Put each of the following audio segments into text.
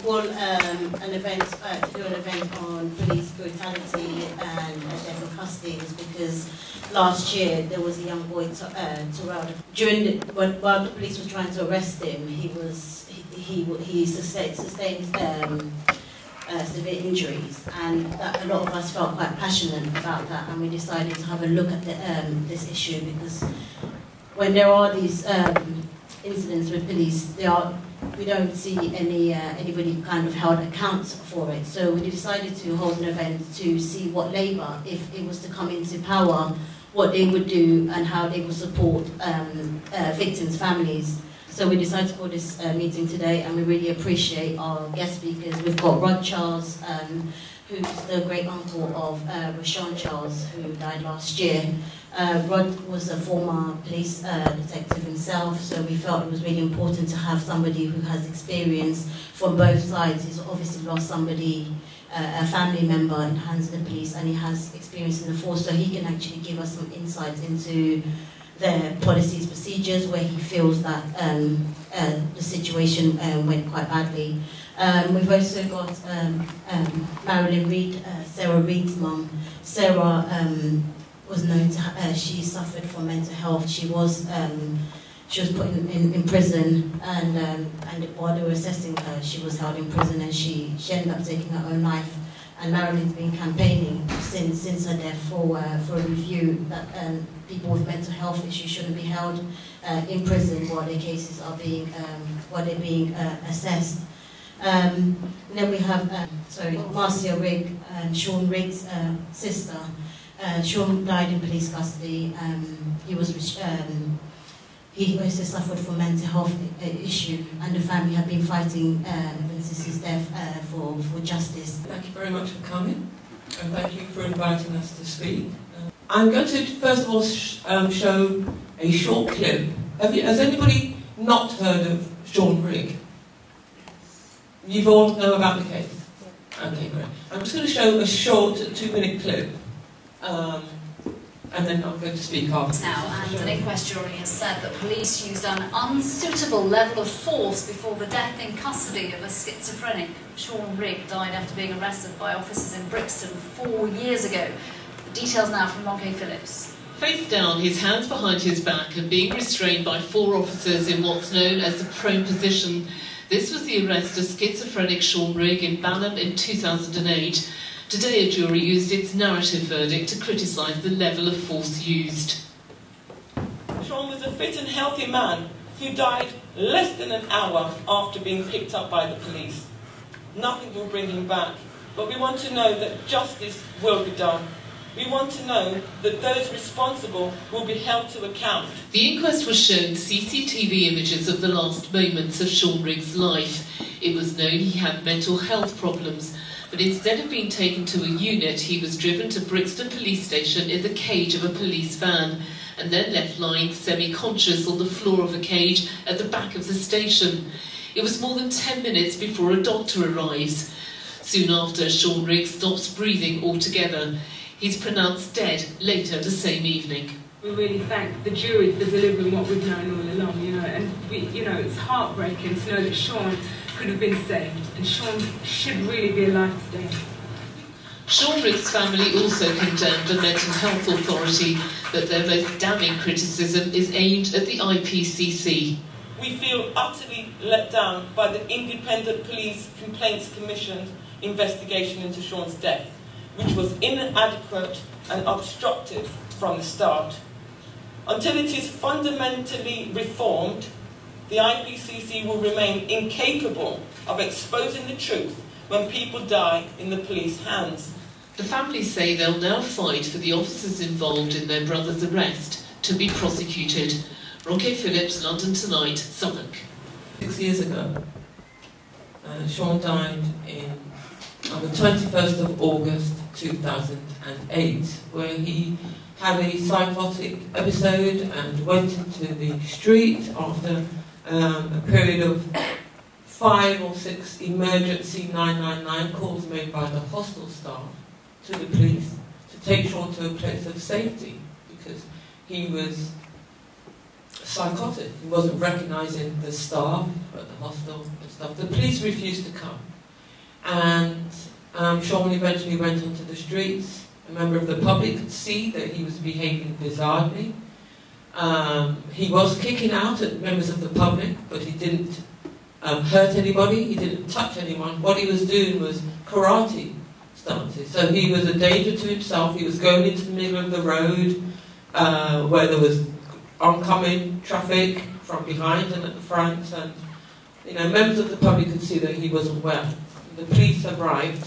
call an event to do an event on police brutality and death in custody is because last year there was a young boy, Terrell. While the police were trying to arrest him, he sustained severe injuries, and a lot of us felt quite passionate about that, and we decided to have a look at this issue because when there are these incidents with police, we don't see anybody kind of held account for it. So we decided to hold an event to see what Labour, if it was to come into power, what they would do and how they would support victims' families. So we decided to call this meeting today, and we really appreciate our guest speakers. We've got Rashan Charles, who's the great uncle of Rashan Charles, who died last year. Rod was a former police detective himself, so we felt it was really important to have somebody who has experience from both sides. He's obviously lost somebody, a family member in the hands of the police, and he has experience in the force, so he can actually give us some insights into their policies, procedures, where he feels that the situation went quite badly. We've also got Marilyn Reed, Sarah Reed's mum. Sarah was known to she suffered from mental health. She was put in prison, and while they were assessing her, she was held in prison, and she ended up taking her own life. And Marilyn's been campaigning since her death for a review that people with mental health issues shouldn't be held in prison while their cases are being assessed. And then we have Marcia Rigg, Sean Rigg's sister. Sean died in police custody. He also suffered from mental health issue, and the family have been fighting ever since his death for justice. Thank you very much for coming, and thank you for inviting us to speak. I'm going to first of all show a short clip. Has anybody not heard of Sean Rigg? You all know about the case? Okay, great. I'm just going to show a short 2-minute clip. And then I'm going to speak after. Now, and an inquest jury has said that police used an unsuitable level of force before the death in custody of a schizophrenic. Sean Rigg died after being arrested by officers in Brixton 4 years ago. The details now from Ron Phillips. Face down, his hands behind his back, and being restrained by 4 officers in what's known as the prone position. This was the arrest of schizophrenic Sean Rigg in BAME in 2008. Today a jury used its narrative verdict to criticise the level of force used. Sean was a fit and healthy man who died less than an hour after being picked up by the police. Nothing will bring him back, but we want to know that justice will be done. We want to know that those responsible will be held to account. The inquest was shown CCTV images of the last moments of Sean Rigg's life. It was known he had mental health problems, but instead of being taken to a unit, he was driven to Brixton Police Station in the cage of a police van, and then left lying semi-conscious on the floor of a cage at the back of the station. It was more than 10 minutes before a doctor arrives. Soon after, Sean Rigg stops breathing altogether. He's pronounced dead later the same evening. We really thank the jury for delivering what we've known all along, and it's heartbreaking to know that Sean could have been saved, and Sean should really be alive today. Sean Rigg's family also condemned the Mental Health Authority, but their most damning criticism is aimed at the IPCC. We feel utterly let down by the Independent Police Complaints Commission's investigation into Sean's death, which was inadequate and obstructive from the start. Until it is fundamentally reformed, the IPCC will remain incapable of exposing the truth when people die in the police hands. The families say they'll now fight for the officers involved in their brother's arrest to be prosecuted. Ron Phillips, London Tonight, Southwark. 6 years ago, Sean died on the 21st of August 2008, where he had a psychotic episode and went into the street after a period of 5 or 6 emergency 999 calls made by the hostel staff to the police to take Sean to a place of safety, because he was psychotic. He wasn't recognising the staff at the hostel and stuff. The police refused to come. And Sean eventually went onto the streets. A member of the public could see that he was behaving bizarrely. He was kicking out at members of the public, but he didn't hurt anybody, he didn't touch anyone. What he was doing was karate stances. So he was a danger to himself. He was going into the middle of the road where there was oncoming traffic from behind and at the front, and members of the public could see that he wasn't well. The police arrived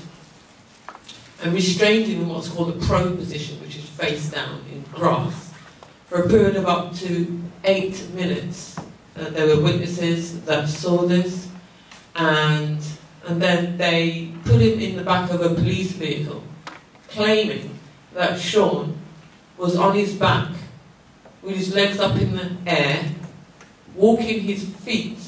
and restrained him in what's called a prone position, which is face down in grass, for a period of up to 8 minutes. There were witnesses that saw this, and then they put him in the back of a police vehicle, claiming that Sean was on his back, with his legs up in the air, walking his feet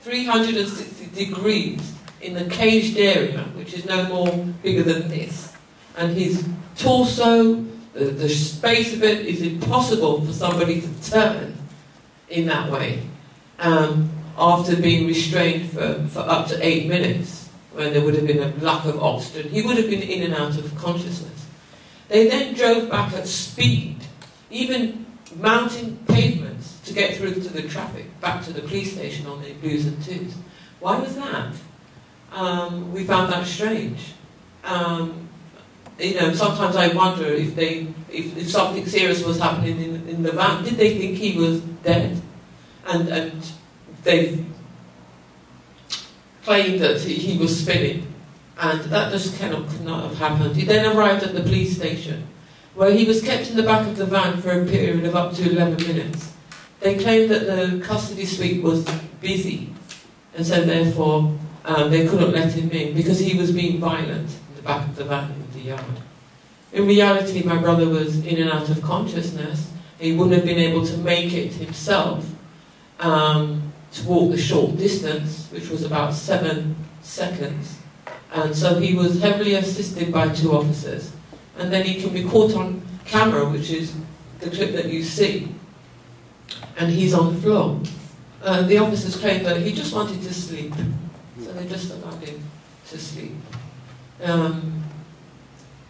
360 degrees in the caged area, which is no more bigger than this, and his torso, the space of it is impossible for somebody to turn in that way, after being restrained for up to 8 minutes, when there would have been a lack of oxygen. He would have been in and out of consciousness. They then drove back at speed, even mounting pavements to get through to the traffic, back to the police station on the Blues and Twos. Why was that? We found that strange. Sometimes I wonder if something serious was happening in the van. Did they think he was dead? And they claimed that he was spinning, and that just could not have happened. He then arrived at the police station, where he was kept in the back of the van for a period of up to 11 minutes. They claimed that the custody suite was busy, and so therefore they couldn't let him in because he was being violent in the back of the van in the yard. In reality, my brother was in and out of consciousness. He wouldn't have been able to make it himself to walk the short distance, which was about 7 seconds. And so he was heavily assisted by 2 officers. And then he can be caught on camera, which is the clip that you see. And he's on the floor. The officers claim that he just wanted to sleep. So they just allowed him to sleep. And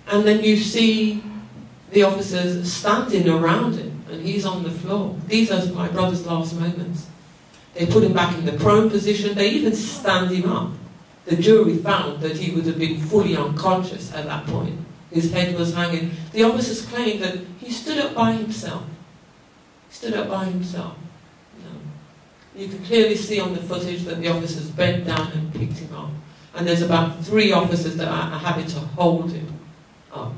then you see the officers standing around him, and he's on the floor. These are my brother's last moments. They put him back in the prone position. They even stand him up. The jury found that he would have been fully unconscious at that point. His head was hanging. The officers claimed that he stood up by himself. He stood up by himself. You can clearly see on the footage that the officers bent down and picked him up. And there's about 3 officers that are having to hold him up.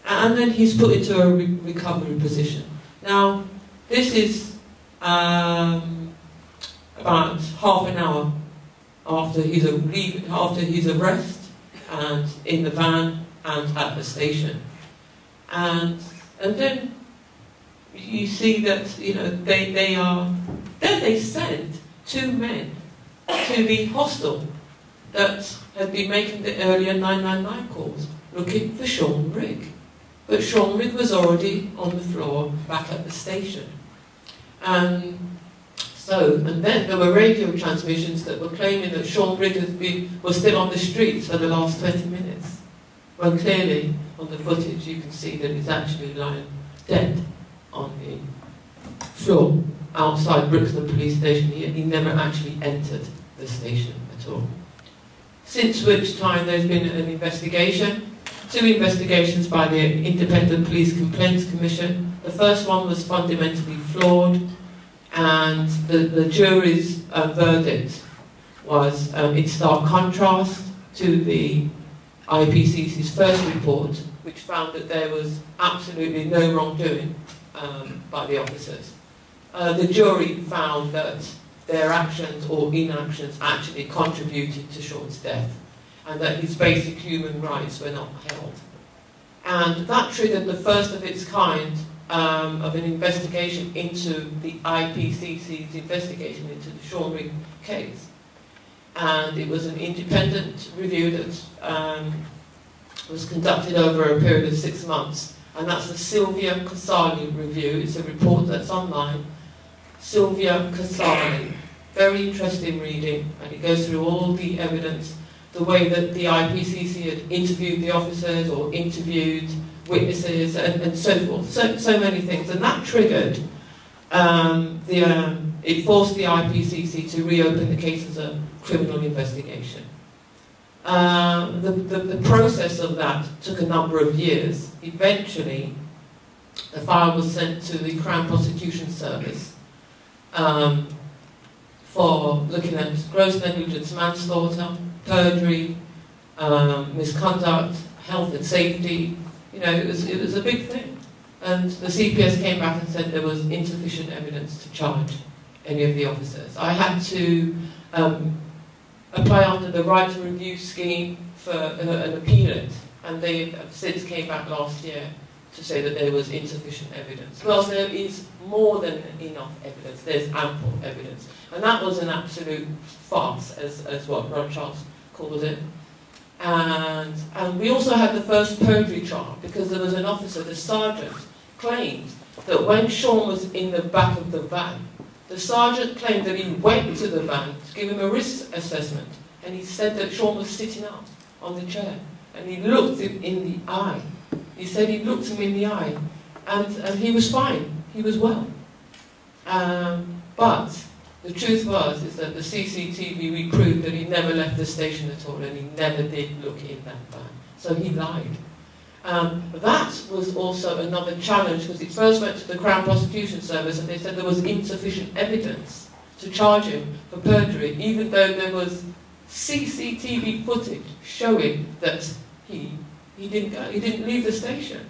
And then he's put into a recovery position. Now, this is about half an hour after his arrest, and in the van and at the station. And then you see that they sent 2 men to the hostel that had been making the earlier 999 calls looking for Sean Rigg. But Sean Rigg was already on the floor back at the station. And then there were radio transmissions that were claiming that Sean Rigg was still on the streets for the last 20 minutes. When clearly, on the footage, you can see that he's actually lying dead on the floor outside Brixton Police Station. He never actually entered the station at all. Since which time there's been an investigation. 2 investigations by the Independent Police Complaints Commission. The first one was fundamentally flawed, and the jury's verdict was in stark contrast to the IPCC's first report, which found that there was absolutely no wrongdoing by the officers. The jury found that their actions or inactions actually contributed to Sean's death, and that his basic human rights were not held. And that triggered the first of its kind of an investigation into the IPCC's investigation into the Sean Rigg case. And it was an independent review that was conducted over a period of 6 months. And that's the Sylvia Casali review. It's a report that's online. Sylvia Casali. Very interesting reading, and it goes through all the evidence, the way that the IPCC had interviewed the officers or interviewed witnesses and so forth, so many things. And that triggered, it forced the IPCC to reopen the case as a criminal investigation. The process of that took a number of years. Eventually, the file was sent to the Crown Prosecution Service for looking at gross negligence, manslaughter, perjury, misconduct, health and safety. You know, it was a big thing. And the CPS came back and said there was insufficient evidence to charge any of the officers. I had to apply under the right to review scheme for an appeal, and they have since came back last year to say that there was insufficient evidence. Well, there is more than enough evidence. There's ample evidence. And that was an absolute farce, as what Rashan Charles calls it. And we also had the first perjury trial, because there was an officer, the sergeant, claimed that when Sean was in the back of the van, the sergeant claimed that he went to the van to give him a risk assessment, and he said that Sean was sitting up on the chair, and he looked him in the eye. He said he looked him in the eye, and he was fine, he was well. But the truth is that the CCTV, we proved that he never left the station at all, and he never did look in that van. So he lied. That was also another challenge, because it first went to the Crown Prosecution Service, and they said there was insufficient evidence to charge him for perjury, even though there was CCTV footage showing that he didn't leave the station.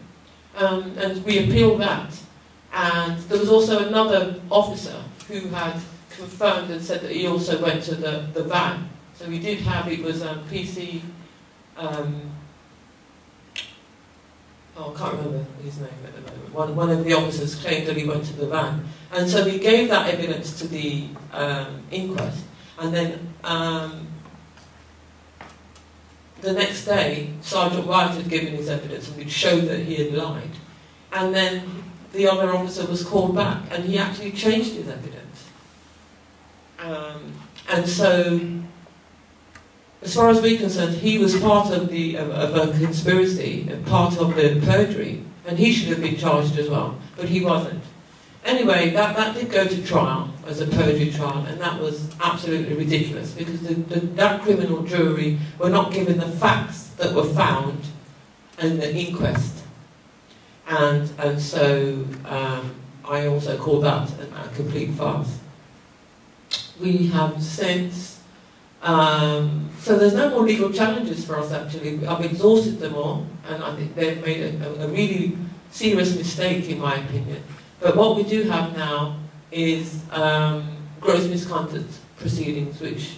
And we appealed that. And there was also another officer who had confirmed and said that he also went to the van. So we did have, it was PC, I can't remember his name at the moment. One of the officers claimed that he went to the van. And so we gave that evidence to the inquest. And then the next day, Sergeant White had given his evidence, and we'd showed that he had lied. And then the other officer was called back, and he actually changed his evidence. And so, as far as we're concerned, he was part of a conspiracy, and part of the perjury, and he should have been charged as well, but he wasn't. Anyway, that did go to trial as a perjury trial, and that was absolutely ridiculous, because that criminal jury were not given the facts that were found in the inquest. And so I also call that a complete farce. We have since, so there's no more legal challenges for us actually. I've exhausted them all, and I think they've made a really serious mistake in my opinion. But what we do have now is gross misconduct proceedings, which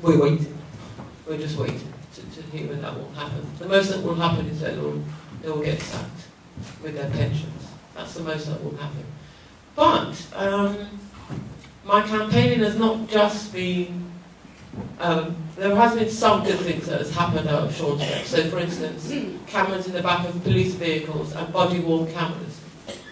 we're waiting. We're just waiting to hear when that will happen. The most that will happen is that they'll get sacked with their pensions. That's the most that will happen. But my campaigning has not just been, there has been some good things that has happened out of Sean's death. So for instance, cameras in the back of police vehicles and body-worn cameras,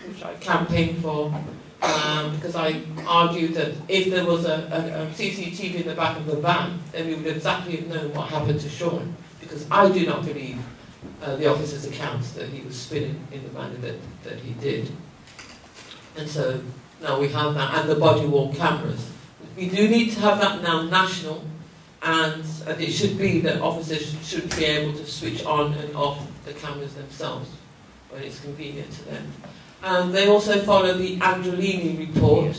which I campaigned for, because I argued that if there was a CCTV in the back of the van, then we would exactly have known what happened to Sean, because I do not believe the officer's accounts that he was spinning in the manner that he did. And so now we have that, and the body-worn cameras. We do need to have that now national, and it should be that officers should be able to switch on and off the cameras themselves when it's convenient to them. They also follow the Angelini report,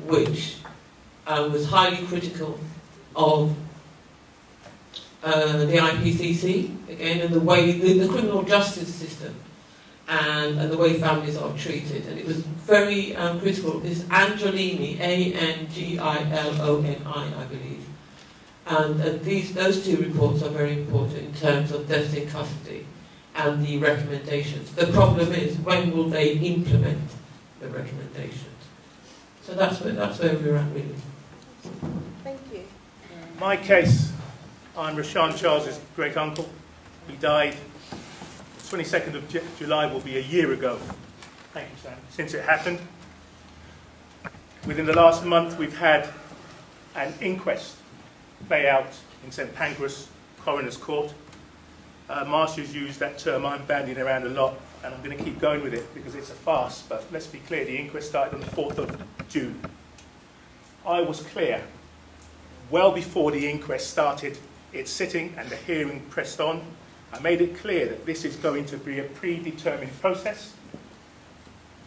which was highly critical of the IPCC, again, and the way, the criminal justice system, and the way families are treated. And it was very critical. This Angelini, Angloni, I believe. And those two reports are very important in terms of deaths in custody and the recommendations. The problem is, when will they implement the recommendations? So that's where we're at, really. Thank you. My case, I'm Rashan Charles' great uncle. He died 22nd of July, will be a year ago. Thank you, Sam. Since it happened, within the last month, we've had an inquest play out in St Pancras Coroner's Court. Marcia's used that term I'm bandying around a lot, and I'm going to keep going with it because it's a farce, but let's be clear, the inquest started on the 4th of June. I was clear, well before the inquest started its sitting and the hearing pressed on, I made it clear that this is going to be a predetermined process.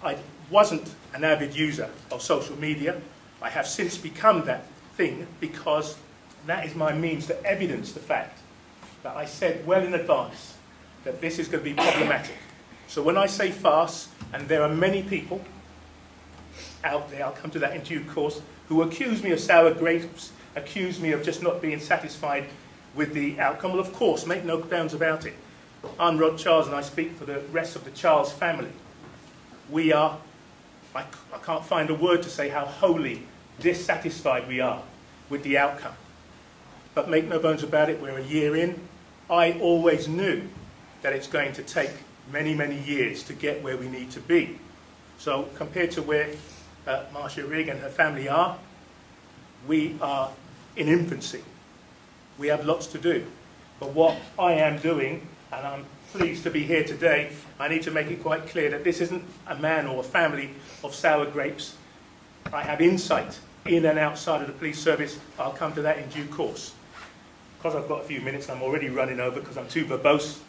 I wasn't an avid user of social media. I have since become that thing because that is my means to evidence the fact that I said well in advance that this is going to be problematic. So when I say farce, and there are many people out there, I'll come to that in due course, who accuse me of sour grapes, accuse me of just not being satisfied with the outcome. Well, of course, make no bounds about it. I'm Rod Charles, and I speak for the rest of the Charles family. We are, I can't find a word to say how wholly dissatisfied we are with the outcome. But make no bones about it, we're a year in. I always knew that it's going to take many, many years to get where we need to be. So compared to where Marcia Rigg and her family are, we are in infancy. We have lots to do. But what I am doing, and I'm pleased to be here today, I need to make it quite clear that this isn't a man or a family of sour grapes. I have insight in and outside of the police service. I'll come to that in due course. Because I've got a few minutes, I'm already running over because I'm too verbose.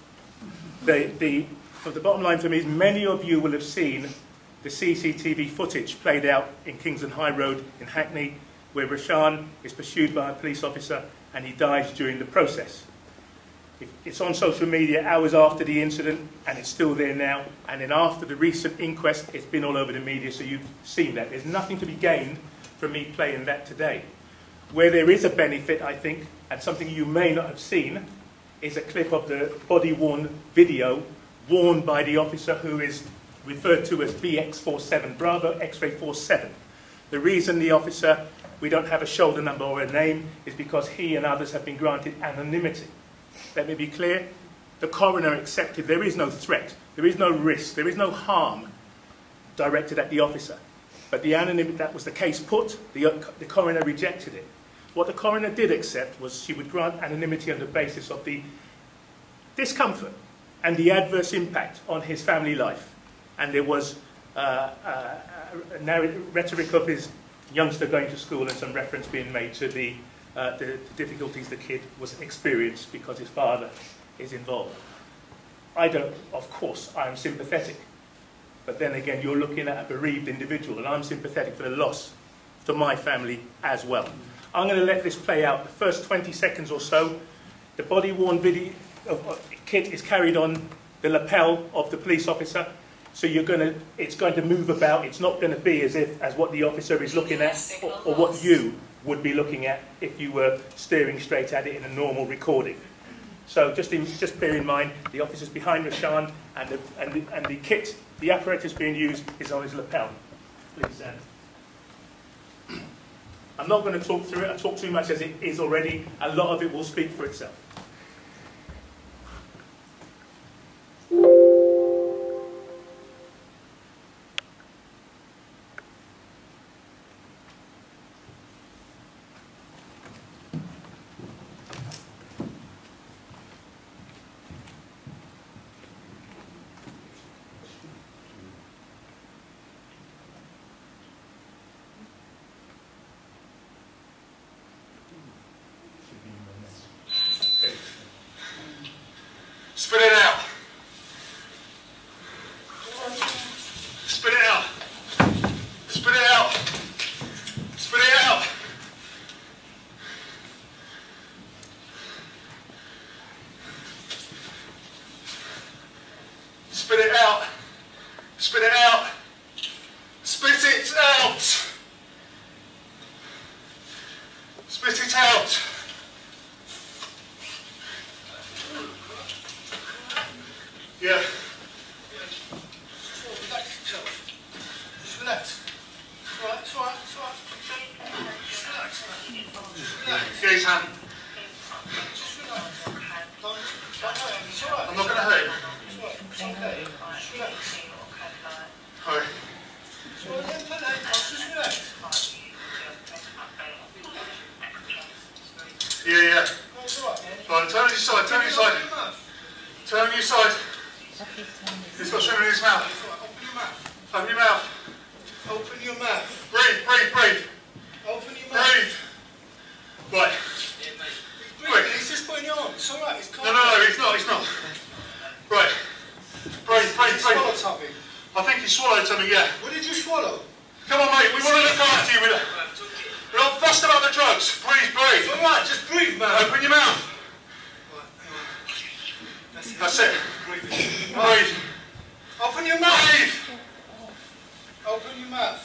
The bottom line for me is many of you will have seen the CCTV footage played out in Kingston High Road in Hackney, where Rashan is pursued by a police officer and he dies during the process. It's on social media hours after the incident, and it's still there now. And then after the recent inquest, it's been all over the media, so you've seen that. There's nothing to be gained from me playing that today. Where there is a benefit, I think, and something you may not have seen, is a clip of the body-worn video worn by the officer who is referred to as BX47, Bravo X-ray 47. The reason the officer, we don't have a shoulder number or a name, is because he and others have been granted anonymity. Let me be clear, the coroner accepted there is no threat, there is no risk, there is no harm directed at the officer. But the anonymity, that was the case put, the coroner rejected it. What the coroner did accept was she would grant anonymity on the basis of the discomfort and the adverse impact on his family life. And there was rhetoric of his youngster going to school and some reference being made to the difficulties the kid was experienced because his father is involved. Of course, I am sympathetic. But then again, you're looking at a bereaved individual, and I'm sympathetic for the loss to my family as well. I'm going to let this play out. The first 20 seconds or so, the body-worn video kit is carried on the lapel of the police officer. So it's going to move about. It's not going to be as what the officer is looking at, or what you would be looking at if you were staring straight at it in a normal recording. So just bear in mind, the officer's behind Rashan, and the kit, the apparatus being used is on his lapel. Please, Sam. I'm not going to talk through it. I talk too much as it is already. A lot of it will speak for itself. Spit it out. Spit it out. Spit it out. Spit it out. Spit it out. Spit it out. Spit it out. Spit it out. Yeah. Relax yourself. Just relax. It's alright, it's alright, it's alright. Just relax. Just relax. Yeah, his hand. Just relax. Don't hurt him, it's alright. I'm not going to hurt him. It's alright, it's okay. Just relax. Alright. So then put that across, just relax. Yeah, yeah. Right, turn on your side, turn on your side. Turn on your side. He's got something in his mouth. Open your mouth. Open your mouth. Breathe, breathe, breathe. Open your mouth. Breathe. Right. Quick. He's just putting it on. It's alright, it's calm. No, he's not, he's not. Right. Breathe, breathe, breathe. Swallowed something. I think he swallowed something, yeah. What did you swallow? Come on, mate, we want to look after you. We're not fussed about the drugs. Breathe, breathe. It's alright, just breathe, man. Open your mouth. That's it. Breathe. Breathe. Open your mouth. Breathe. Open your mouth.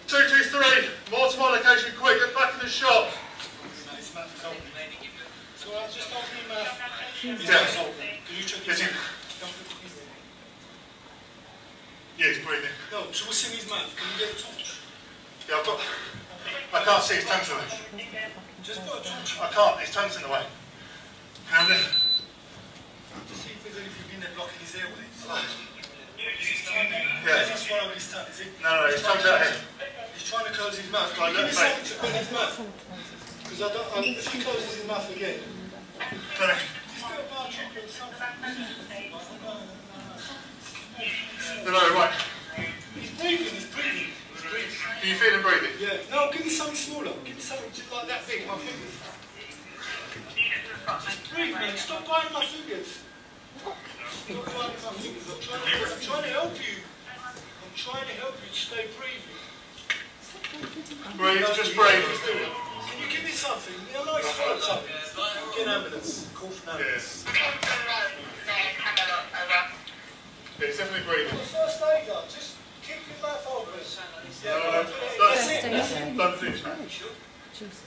223. More to my location, quick. Get back in the shop. It's alright, just open your mouth. Yeah. Can you check it? Yeah, he's breathing. No, so what's in his mouth? Can you get a torch? Yeah, I've got... I can't see his tongue's in the way. Just got a torch. I can't, his tongue's in the way. Camden. Just see if there's anything in there blocking his airways. Oh. Is his tongue there? Yeah. He hasn't swallowed his tongue, is it? No, his tongue's out here. He's trying to close his mouth. Can you give me something to put in his mouth? Because if he closes his mouth again... Sorry. Just get a bar of chocolate or something. No, right. He's breathing, he's breathing. He's breathing. Do you feel him breathing? Yeah. No, give me something smaller. Give me something just like that big, my fingers. Just breathe, man. Stop biting my fingers. Stop biting my fingers. I'm trying to help you. I'm trying to help you to stay breathing. Breathe, just breathe. Can you give me something? I know it's swallowed something. Get an ambulance. Call for an ambulance. Yeah, he's definitely breathing. The first aider, just keep your mouth open. Yeah, don't finish, man. Yeah,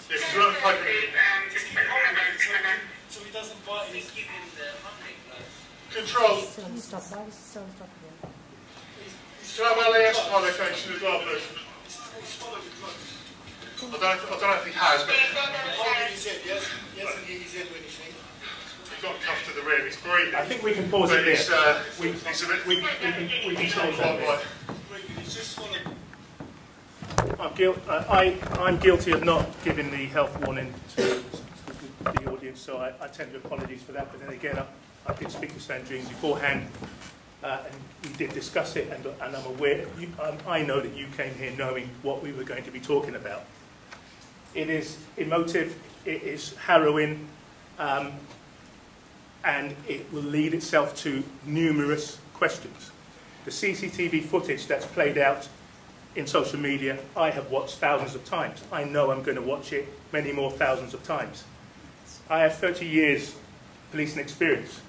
because we're not poking him. Just keep holding it so he doesn't bite his... Control. Stop. Can I have my last location as well, please? I don't know if he has, but... Holding his head, yes? He hasn't hit his head or anything. He's got cuffed to the rear, he's breathing. I think we can pause it there. We can pause that there. I'm guilty of not giving the health warning to the audience, so I tender apologies for that. But then again, I did speak to Sandrine beforehand, and we did discuss it, and I'm aware, I know that you came here knowing what we were going to be talking about. It is emotive, it is harrowing, and it will lead itself to numerous questions. The CCTV footage that's played out in social media, I have watched thousands of times. I know I'm going to watch it many more thousands of times. I have 30 years policing experience.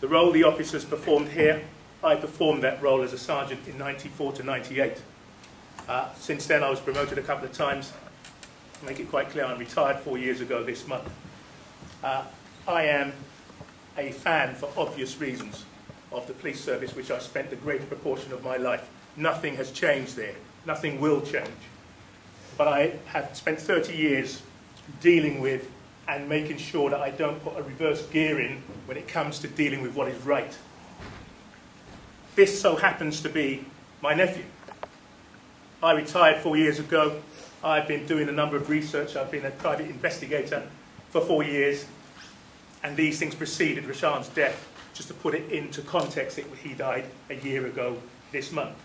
The role the officers performed here, I performed that role as a sergeant in 94 to 98. Since then I was promoted a couple of times. To make it quite clear, I'm retired 4 years ago this month. I am a fan, for obvious reasons, of the police service, which I spent the greater proportion of my life. Nothing has changed there. Nothing will change. But I have spent 30 years dealing with and making sure that I don't put a reverse gear in when it comes to dealing with what is right. This so happens to be my nephew. I retired 4 years ago. I've been doing a number of research. I've been a private investigator for 4 years. And these things preceded Rashan's death. Just to put it into context, he died a year ago this month.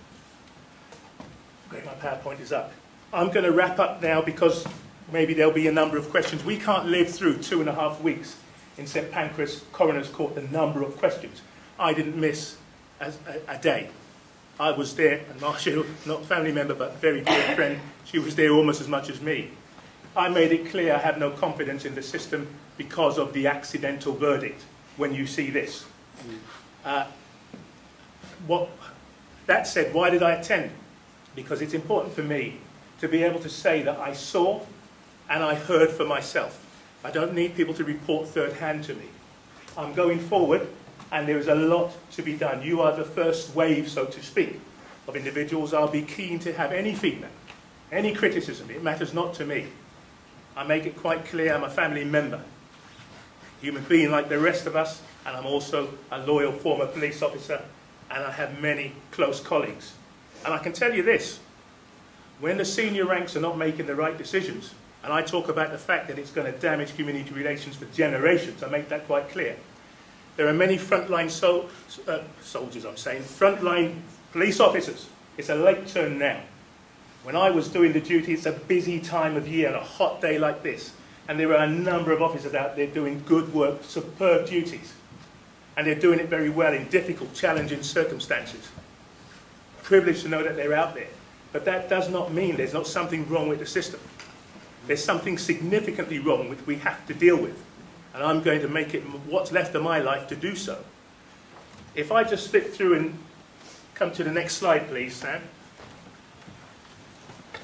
Okay, my PowerPoint is up. I'm going to wrap up now because maybe there'll be a number of questions. We can't live through 2.5 weeks in St Pancras Coroner's Court, the number of questions. I didn't miss a day. I was there, and Marcia, not a family member, but a very dear friend, she was there almost as much as me. I made it clear I have no confidence in the system because of the accidental verdict when you see this. That said, why did I attend? Because it's important for me to be able to say that I saw and I heard for myself. I don't need people to report third hand to me. I'm going forward and there is a lot to be done. You are the first wave, so to speak, of individuals. I'll be keen to have any feedback, any criticism. It matters not to me. I make it quite clear I'm a family member, human being like the rest of us, and I'm also a loyal former police officer, and I have many close colleagues. And I can tell you this, when the senior ranks are not making the right decisions, and I talk about the fact that it's going to damage community relations for generations, I make that quite clear. There are many frontline soldiers, frontline police officers. It's a late turn now. When I was doing the duty, it's a busy time of year, on a hot day like this. And there are a number of officers out there doing good work, superb duties. And they're doing it very well in difficult, challenging circumstances. Privileged to know that they're out there. But that does not mean there's not something wrong with the system. There's something significantly wrong which we have to deal with. And I'm going to make it what's left of my life to do so. If I just flip through and come to the next slide, please, Sam.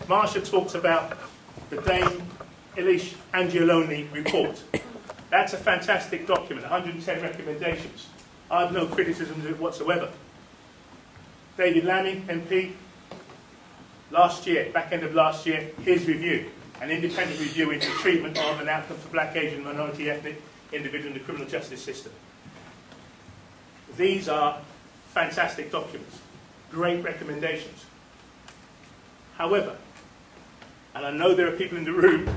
Marcia talks about the Dame Elish Angioloni report. That's a fantastic document, 110 recommendations. I have no criticisms of it whatsoever. David Lammy, MP, last year, back end of last year, his review, an independent review into treatment of and outcome for black, Asian, minority ethnic individuals in the criminal justice system. These are fantastic documents, great recommendations. However, and I know there are people in the room,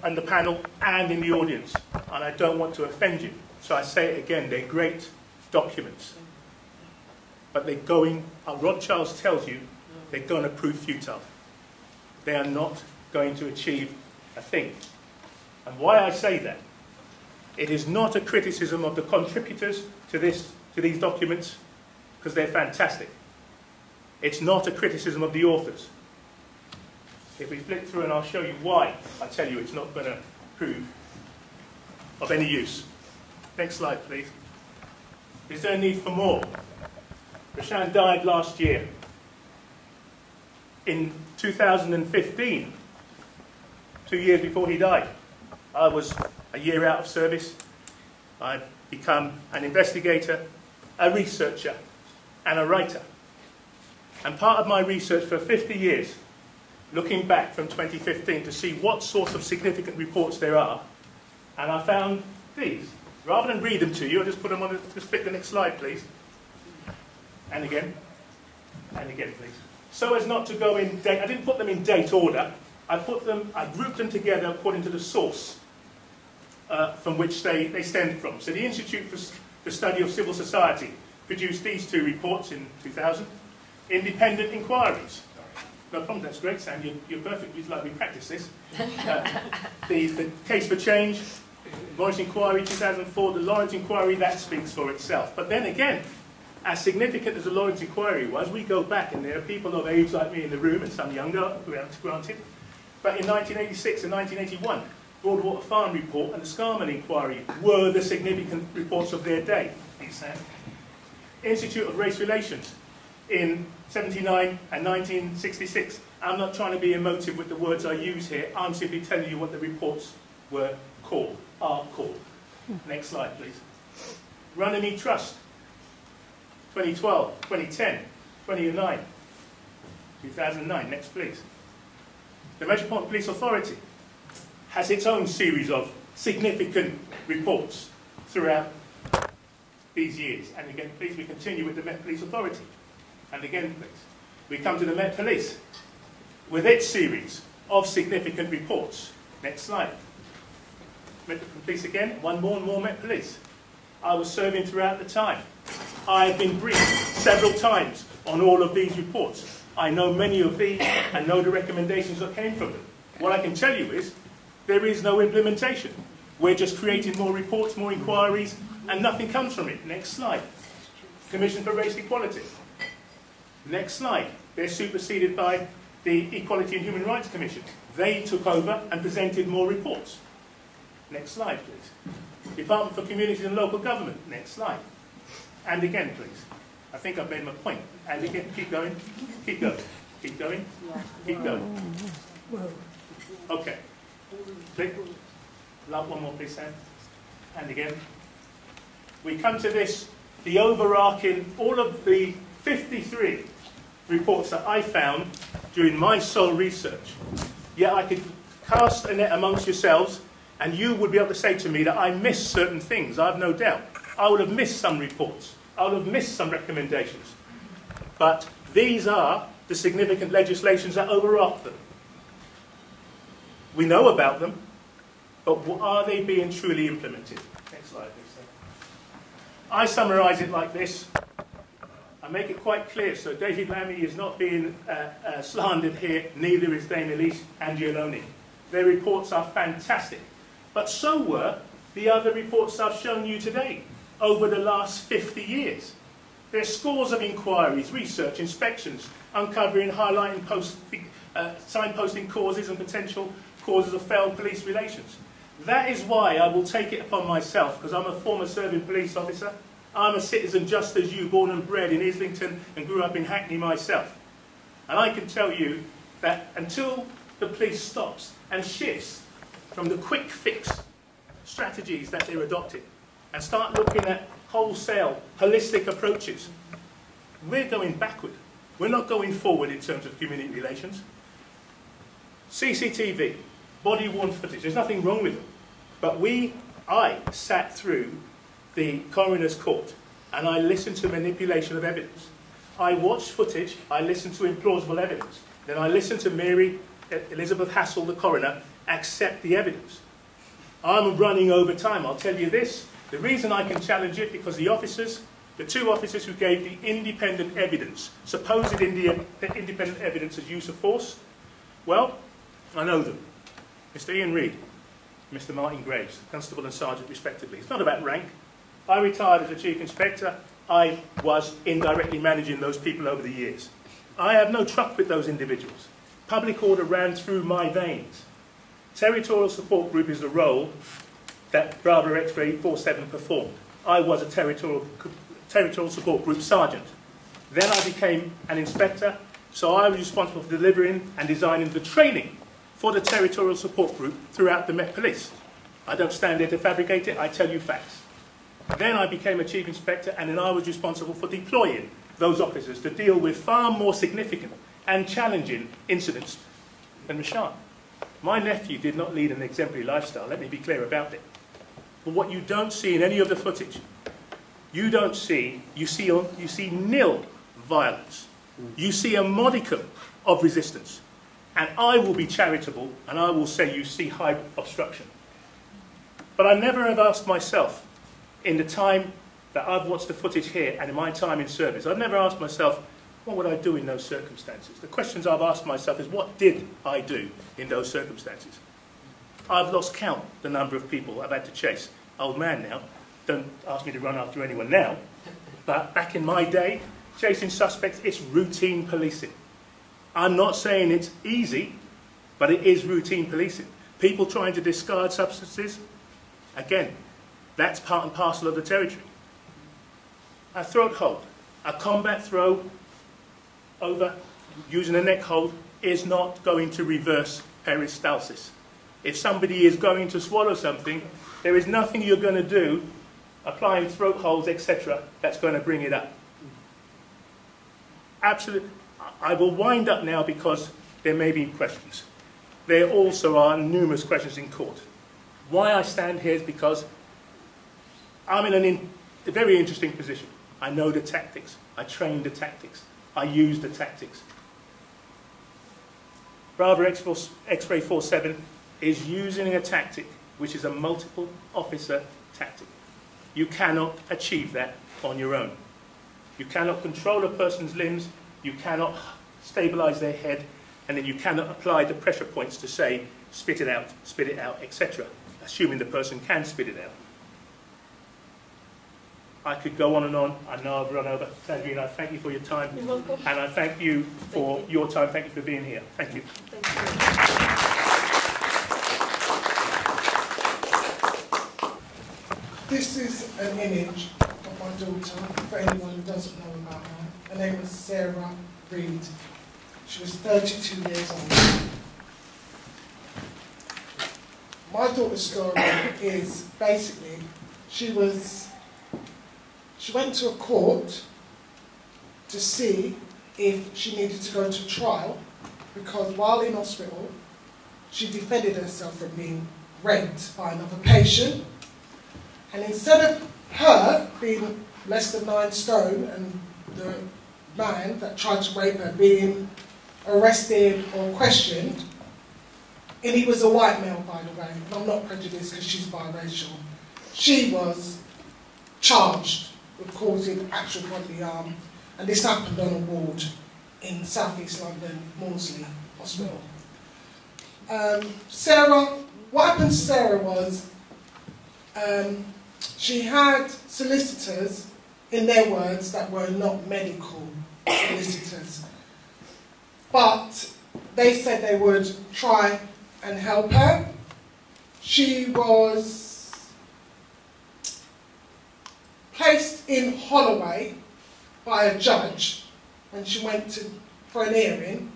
and the panel, and in the audience, and I don't want to offend you, so I say it again, they're great documents. But they're going, Rod Charles tells you, they're going to prove futile. They are not going to achieve a thing. And why I say that, it is not a criticism of the contributors to these documents, because they're fantastic. It's not a criticism of the authors. If we flick through, and I'll show you why, I tell you it's not going to prove of any use. Next slide, please. Is there a need for more? Rashan died last year. In 2015, 2 years before he died, I was a year out of service. I'd become an investigator, a researcher, and a writer. And part of my research for 50 years, looking back from 2015 to see what sorts of significant reports there are, and I found these. Rather than read them to you, I'll just put them on the, just click the next slide, please. And again, please. So as not to go in date, I didn't put them in date order. I grouped them together according to the source from which they stem from. So the Institute for the Study of Civil Society produced these two reports in 2000. Independent inquiries. No problem, that's great, Sam, you're perfect, we'd like we practice this. The Case for Change, Lawrence Inquiry 2004, the Lawrence Inquiry, that speaks for itself. But then again, as significant as the Lawrence Inquiry was, we go back and there are people of age like me in the room and some younger, granted. But in 1986 and 1981, Broadwater Farm Report and the Scarman Inquiry were the significant reports of their day. Institute of Race Relations in 79 and 1966. I'm not trying to be emotive with the words I use here. I'm simply telling you what the reports are called. Next slide, please. Runnymede Trust, 2012, 2010, 2009, 2009. Next, please. The Metropolitan Police Authority has its own series of significant reports throughout these years. And again, please, we continue with the Met Police Authority. And again, please, we come to the Met Police with its series of significant reports. Next slide. Met Police again, one more and more Met Police. I was serving throughout the time. I have been briefed several times on all of these reports. I know many of these and know the recommendations that came from them. What I can tell you is there is no implementation. We're just creating more reports, more inquiries, and nothing comes from it. Next slide. Commission for Race Equality. Next slide. They're superseded by the Equality and Human Rights Commission. They took over and presented more reports. Next slide, please. Department for Communities and Local Government. Next slide. And again, please. I think I've made my point. And again, keep going. Keep going. Keep going. Keep going. Okay. Click. One more, please, Sam. And again. We come to this, the overarching, all of the 53 reports that I found during my sole research. Yet I could cast a net amongst yourselves, and you would be able to say to me that I missed certain things, I have no doubt. I would have missed some reports. I would have missed some recommendations. But These are the significant legislations that override them. We know about them, but are they being truly implemented? Next slide, please. I summarise it like this. I make it quite clear, so David Lammy is not being slandered here, neither is Dame Elise Angioloni. Their reports are fantastic, but so were the other reports I've shown you today over the last 50 years. There's scores of inquiries, research, inspections, uncovering, highlighting, signposting causes and potential causes of failed police relations. That is why I will take it upon myself, because I'm a former serving police officer. I'm a citizen just as you, born and bred in Islington and grew up in Hackney myself. And I can tell you that until the police stops and shifts from the quick fix strategies that they're adopting and start looking at wholesale, holistic approaches, we're going backward. We're not going forward in terms of community relations. CCTV, body-worn footage, there's nothing wrong with them. But I sat through the coroner's court and I listened to manipulation of evidence. I watched footage, I listened to implausible evidence. Then I listened to Mary Elizabeth Hassel, the coroner, accept the evidence. I'm running over time, I'll tell you this. The reason I can challenge it, because the officers, the two officers who gave the independent evidence, supposed independent evidence as use of force, well, I know them. Mr. Ian Reed, Mr. Martin Graves, Constable and Sergeant respectively. It's not about rank. I retired as a Chief Inspector. I was indirectly managing those people over the years. I have no truck with those individuals. Public order ran through my veins. Territorial Support Group is the role that Bravo X-Ray 47 performed. I was a Territorial Support Group Sergeant. Then I became an Inspector, so I was responsible for delivering and designing the training for the Territorial Support Group throughout the Met Police. I don't stand there to fabricate it, I tell you facts. Then I became a Chief Inspector, and then I was responsible for deploying those officers to deal with far more significant and challenging incidents than Rashan. My nephew did not lead an exemplary lifestyle, let me be clear about it. But what you don't see in any of the footage, you see nil violence. You see a modicum of resistance. And I will be charitable, and I will say you see high obstruction. But I never have asked myself, in the time that I've watched the footage here and in my time in service, I've never asked myself, what would I do in those circumstances? The questions I've asked myself is, what did I do in those circumstances? I've lost count the number of people I've had to chase. Old man now, don't ask me to run after anyone now, but back in my day, chasing suspects, it's routine policing. I'm not saying it's easy, but it is routine policing. People trying to discard substances, again, that's part and parcel of the territory. A throat hold, a combat throw over using a neck hold is not going to reverse peristalsis. If somebody is going to swallow something, there is nothing you're going to do, applying throat holds, etc., that's going to bring it up. Absolutely. I will wind up now because there may be questions. There also are numerous questions in court. Why I stand here is because I'm in a very interesting position. I know the tactics. I train the tactics. I use the tactics. Bravo X-Ray 47 is using a tactic which is a multiple officer tactic. You cannot achieve that on your own. You cannot control a person's limbs, you cannot stabilize their head, and then you cannot apply the pressure points to say, spit it out, etc., assuming the person can spit it out. I could go on and on. I know I've run over. Sandrine, I thank you for your time. You're welcome. And I thank you for your time. Thank you for being here. Thank you. This is an image of my daughter, for anyone who doesn't know about her. Her name was Sarah Reed. She was 32 years old. My daughter's story is basically, she went to a court to see if she needed to go to trial, because while in hospital, she defended herself from being raped by another patient. And instead of her being less than 9 stone and the man that tried to rape her being arrested or questioned, and he was a white male, by the way, and I'm not prejudiced because she's biracial, she was charged with causing actual bodily harm, and this happened on a ward in South East London, Maudsley Hospital. Sarah, what happened to Sarah was she had solicitors, in their words, that were not medical solicitors, but they said they would try and help her. She was placed in Holloway by a judge when she went for an hearing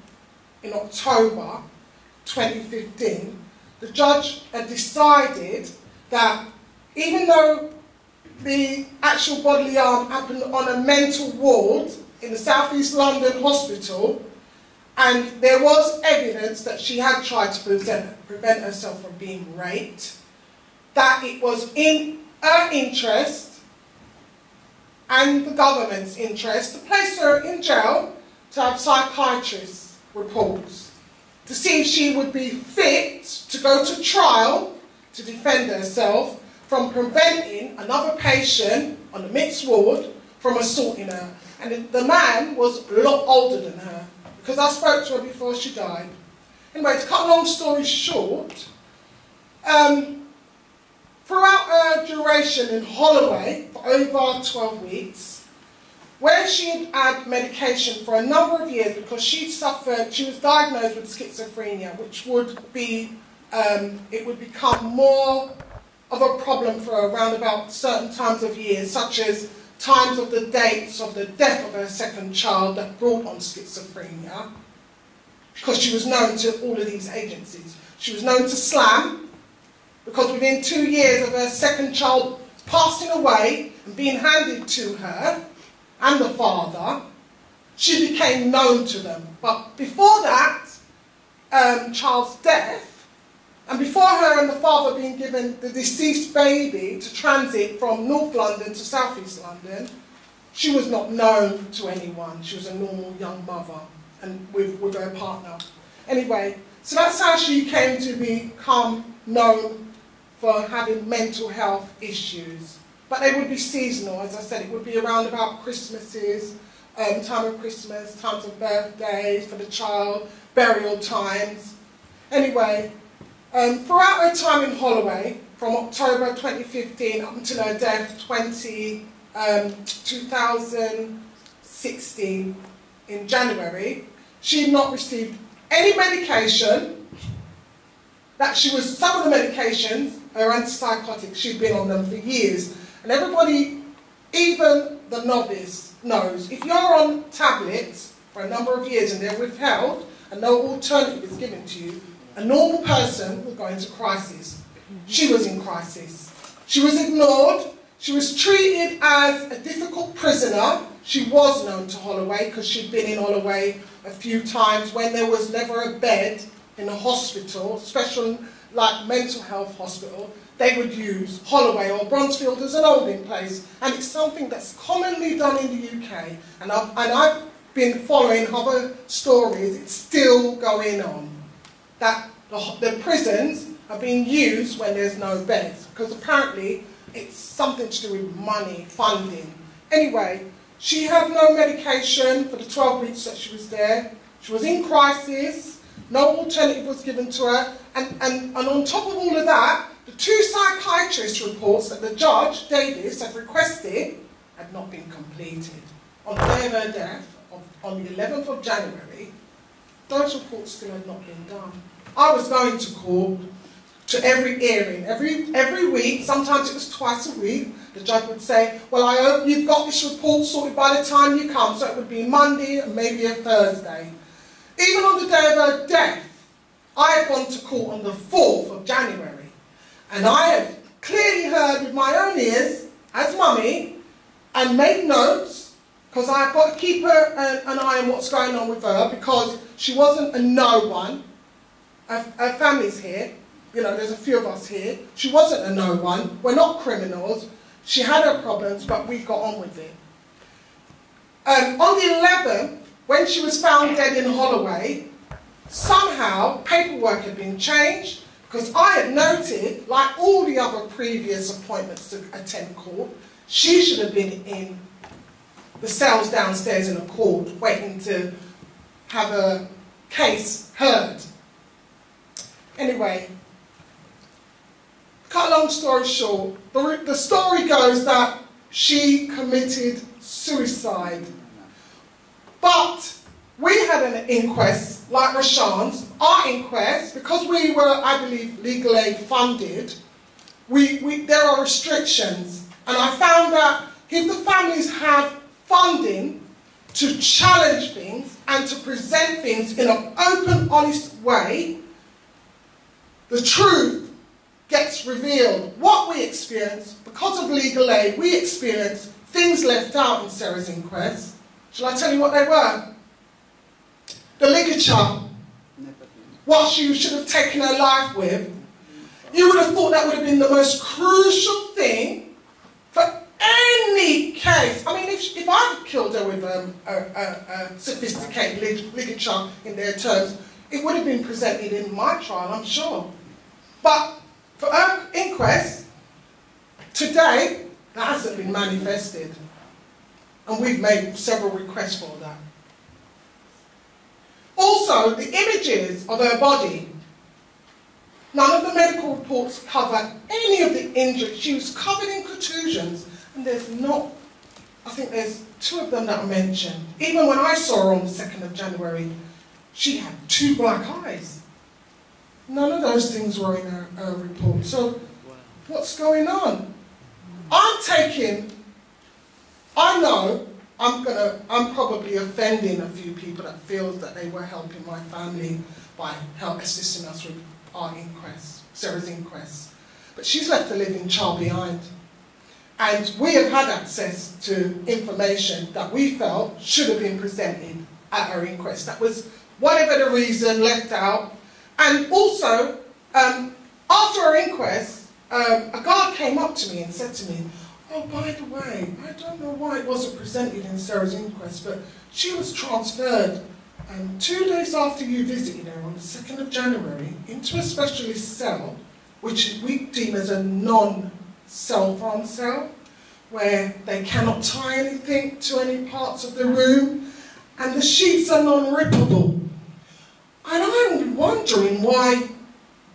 in October 2015. The judge had decided that even though the actual bodily harm happened on a mental ward in the South East London hospital, and there was evidence that she had tried to prevent herself from being raped, that it was in her interest and the government's interest to place her in jail to have psychiatrist reports to see if she would be fit to go to trial to defend herself from preventing another patient on the mixed ward from assaulting her. And the man was a lot older than her, because I spoke to her before she died. Anyway, to cut a long story short, throughout her duration in Holloway for over 12 weeks, where she had had medication for a number of years because she was diagnosed with schizophrenia, which would be, it would become more of a problem for her around about certain times of years, such as times of the dates of the death of her second child that brought on schizophrenia, because she was known to all of these agencies. She was known to SLAM, because within 2 years of her second child passing away and being handed to her and the father, she became known to them. But before that child's death, and before her and the father being given the deceased baby to transit from North London to South East London, she was not known to anyone. She was a normal young mother and with her partner. Anyway, so that's how she came to become known for having mental health issues. But they would be seasonal, as I said. It would be around about Christmases, time of Christmas, times of birthdays for the child, burial times. Anyway, throughout her time in Holloway, from October 2015 up until her death 2016 in January, she had not received any medication. That she was, some of the medications are antipsychotics, she'd been on them for years. And everybody, even the novice, knows if you're on tablets for a number of years and they're withheld and no alternative is given to you, a normal person will go into crisis. She was in crisis. She was ignored. She was treated as a difficult prisoner. She was known to Holloway because she'd been in Holloway a few times when there was never a bed in a hospital, special like mental health hospital. They would use Holloway or Bronzefield as an holding place. And it's something that's commonly done in the UK. And I've been following other stories. It's still going on. That the prisons are being used when there's no beds, because apparently it's something to do with money, funding. Anyway, she had no medication for the 12 weeks that she was there. She was in crisis, no alternative was given to her, and on top of all of that, the 2 psychiatrist reports that the judge, Davis, had requested had not been completed. On the day of her death, on the 11th of January, those reports still had not been done. I was going to court to every hearing, every week, sometimes it was twice a week. The judge would say, well, I hope you've got this report sorted by the time you come, so it would be Monday and maybe a Thursday. Even on the day of her death, I had gone to court on the 4th of January, and I had clearly heard with my own ears, as mummy, and made notes, because I've got to keep an eye on what's going on with her, because she wasn't a no one. Her family's here, you know, there's a few of us here. She wasn't a no one. We're not criminals. She had her problems, but we got on with it. On the 11th, when she was found dead in Holloway, somehow paperwork had been changed, because I had noted, like all the other previous appointments to attend court, she should have been in the cells downstairs in a court waiting to have a case heard. Anyway, cut a long story short, the story goes that she committed suicide. But we had an inquest, like Rashan's. Our inquest, because we were, I believe, legal aid funded, there are restrictions. And I found that if the families have funding to challenge things and to present things in an open, honest way, the truth gets revealed. What we experience, because of legal aid, we experience things left out in Sarah's inquest. Shall I tell you what they were? The ligature, what she should have taken her life with. You would have thought that would have been the most crucial thing for any case. I mean, if I had killed her with a sophisticated ligature in their terms, it would have been presented in my trial, I'm sure. But for her inquest, today, that hasn't been manifested. And we've made several requests for that. Also, the images of her body. None of the medical reports cover any of the injuries. She was covered in contusions, and there's not, I think there's 2 of them that are mentioned. Even when I saw her on the 2nd of January, she had 2 black eyes. None of those things were in her report. So, what's going on? I know I'm probably offending a few people that feel that they were helping my family by assisting us with our inquest, Sarah's inquest. But she's left a living child behind. And we have had access to information that we felt should have been presented at her inquest. That was, whatever the reason, left out. And also, after her inquest, a guard came up to me and said to me, "Oh, by the way, I don't know why it wasn't presented in Sarah's inquest, but she was transferred 2 days after you visited her on the 2nd of January into a specialist cell, which we deem as a non-self-harm cell, where they cannot tie anything to any parts of the room, and the sheets are non-rippable." And I'm wondering why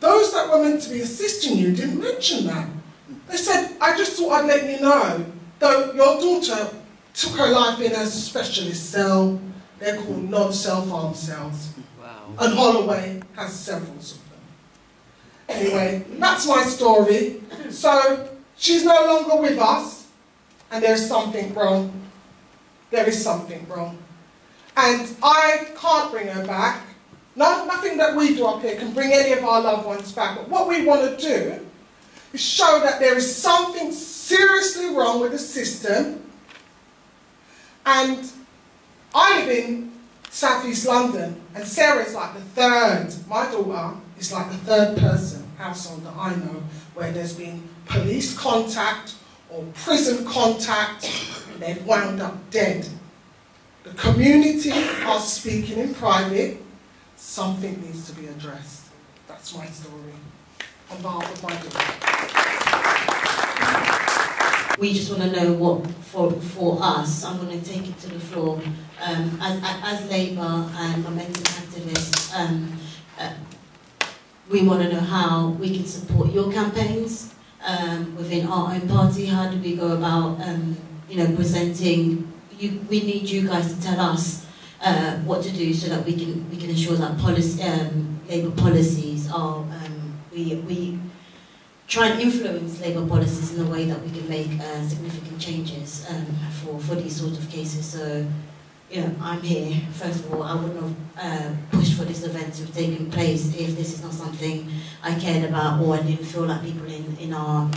those that were meant to be assisting you didn't mention that. They said, "I just thought I'd let you know, though your daughter took her life in a specialist cell. They're called non-self-harm cells." Wow. And Holloway has several of them. Anyway, that's my story. So, she's no longer with us, and there's something wrong. There is something wrong. And I can't bring her back. Nothing that we do up here can bring any of our loved ones back. But what we want to do is show that there is something seriously wrong with the system. And I live in South East London, and Sarah's like the 3rd. My daughter is like the 3rd household that I know where there's been police contact or prison contact, and they've wound up dead. The community are speaking in private. Something needs to be addressed. That's my story on behalf of my daughter. We just want to know what, for us, I'm going to take it to the floor, as Labour and momentum activists, we want to know how we can support your campaigns within our own party. How do we go about, presenting? We need you guys to tell us what to do so that we can ensure that Labour policies are we try and influence Labour policies in a way that we can make significant changes for these sort of cases. So, I'm here. First of all, I wouldn't have pushed for this event to have taken place if this is not something I cared about or I didn't feel like people in our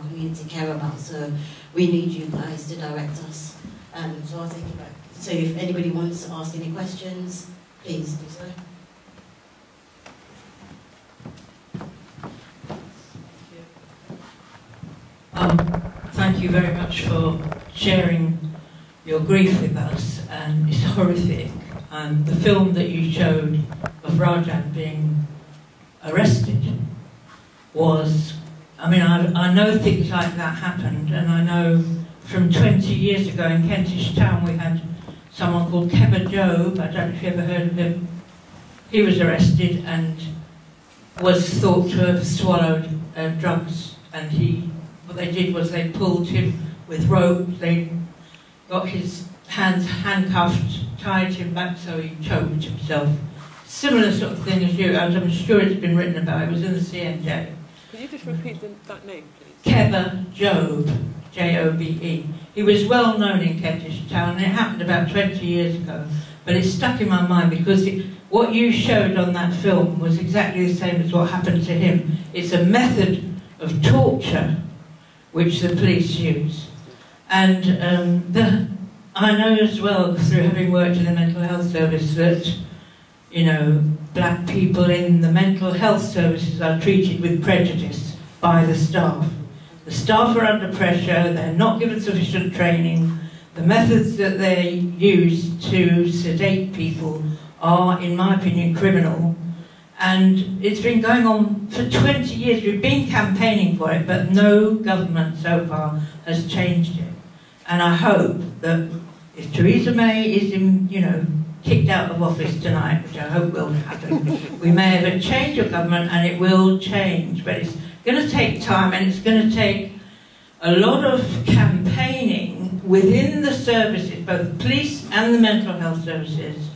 community care about. So we need you guys to direct us. So I'll take it back. So if anybody wants to ask any questions, please do so. Thank you very much for sharing your grief with us, and it's horrific. And the film that you showed of Rashan being arrested was, I mean, I know things like that happened, and I know from 20 years ago in Kentish Town we had someone called Kebba Job, I don't know if you ever heard of him. He was arrested and was thought to have swallowed drugs, and what they did was they pulled him with ropes, they got his hands handcuffed, tied him back so he choked himself. Similar sort of thing as you, I'm sure it's been written about, it was in the CNJ. Could you just repeat that name, please? Kebba Job, J-O-B-E. He was well known in Kentish Town, and it happened about 20 years ago, but it stuck in my mind because what you showed on that film was exactly the same as what happened to him. It's a method of torture which the police use. And I know as well, through having worked in the mental health service, that, you know, black people in the mental health services are treated with prejudice by the staff. The staff are under pressure, they're not given sufficient training, the methods that they use to sedate people are, in my opinion, criminal. And it's been going on for 20 years. We've been campaigning for it, but no government so far has changed it. And I hope that if Theresa May is, kicked out of office tonight, which I hope will happen, we may have a change of government and it will change. But it's going to take time, and it's going to take a lot of campaigning within the services, both the police and the mental health services,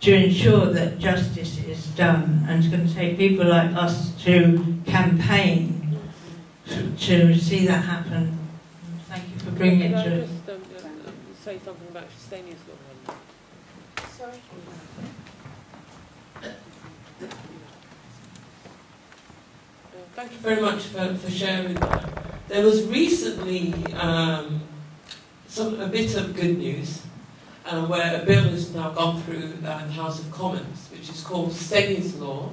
to ensure that justice is done. And it's going to take people like us to campaign to see that happen. Thank you for bringing it to us. Just say something about Stani's law. Sorry. Thank you very much for sharing that. There was recently a bit of good news where a bill has now gone through the House of Commons, which is called Stani's Law.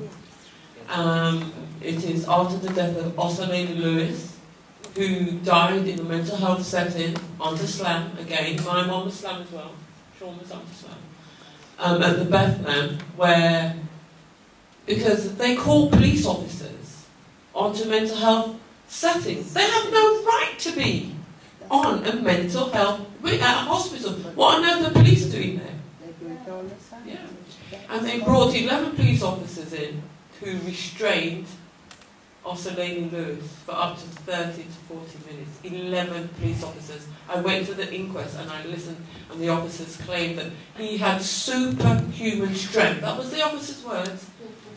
It is after the death of Osalene Lewis, who died in a mental health setting under SLAM. Again, my mom was SLAM as well. Sean was under SLAM. At the Bethlehem, where, because they call police officers onto mental health settings. They have no right to be on a mental health at a hospital. What on earth are police doing there? They do it all the time. Yeah. And they brought 11 police officers in who restrained Osalene Lewis for up to 30 to 40 minutes. 11 police officers. I went to the inquest and I listened, and the officers claimed that he had superhuman strength. That was the officer's words.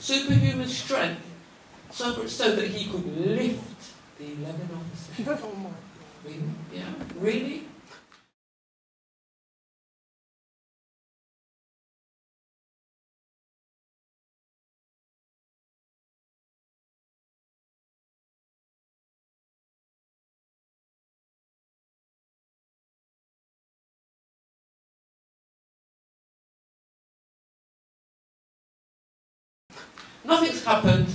Superhuman strength. So that he could lift the 11 officers. Really? Yeah. Really? Nothing's happened.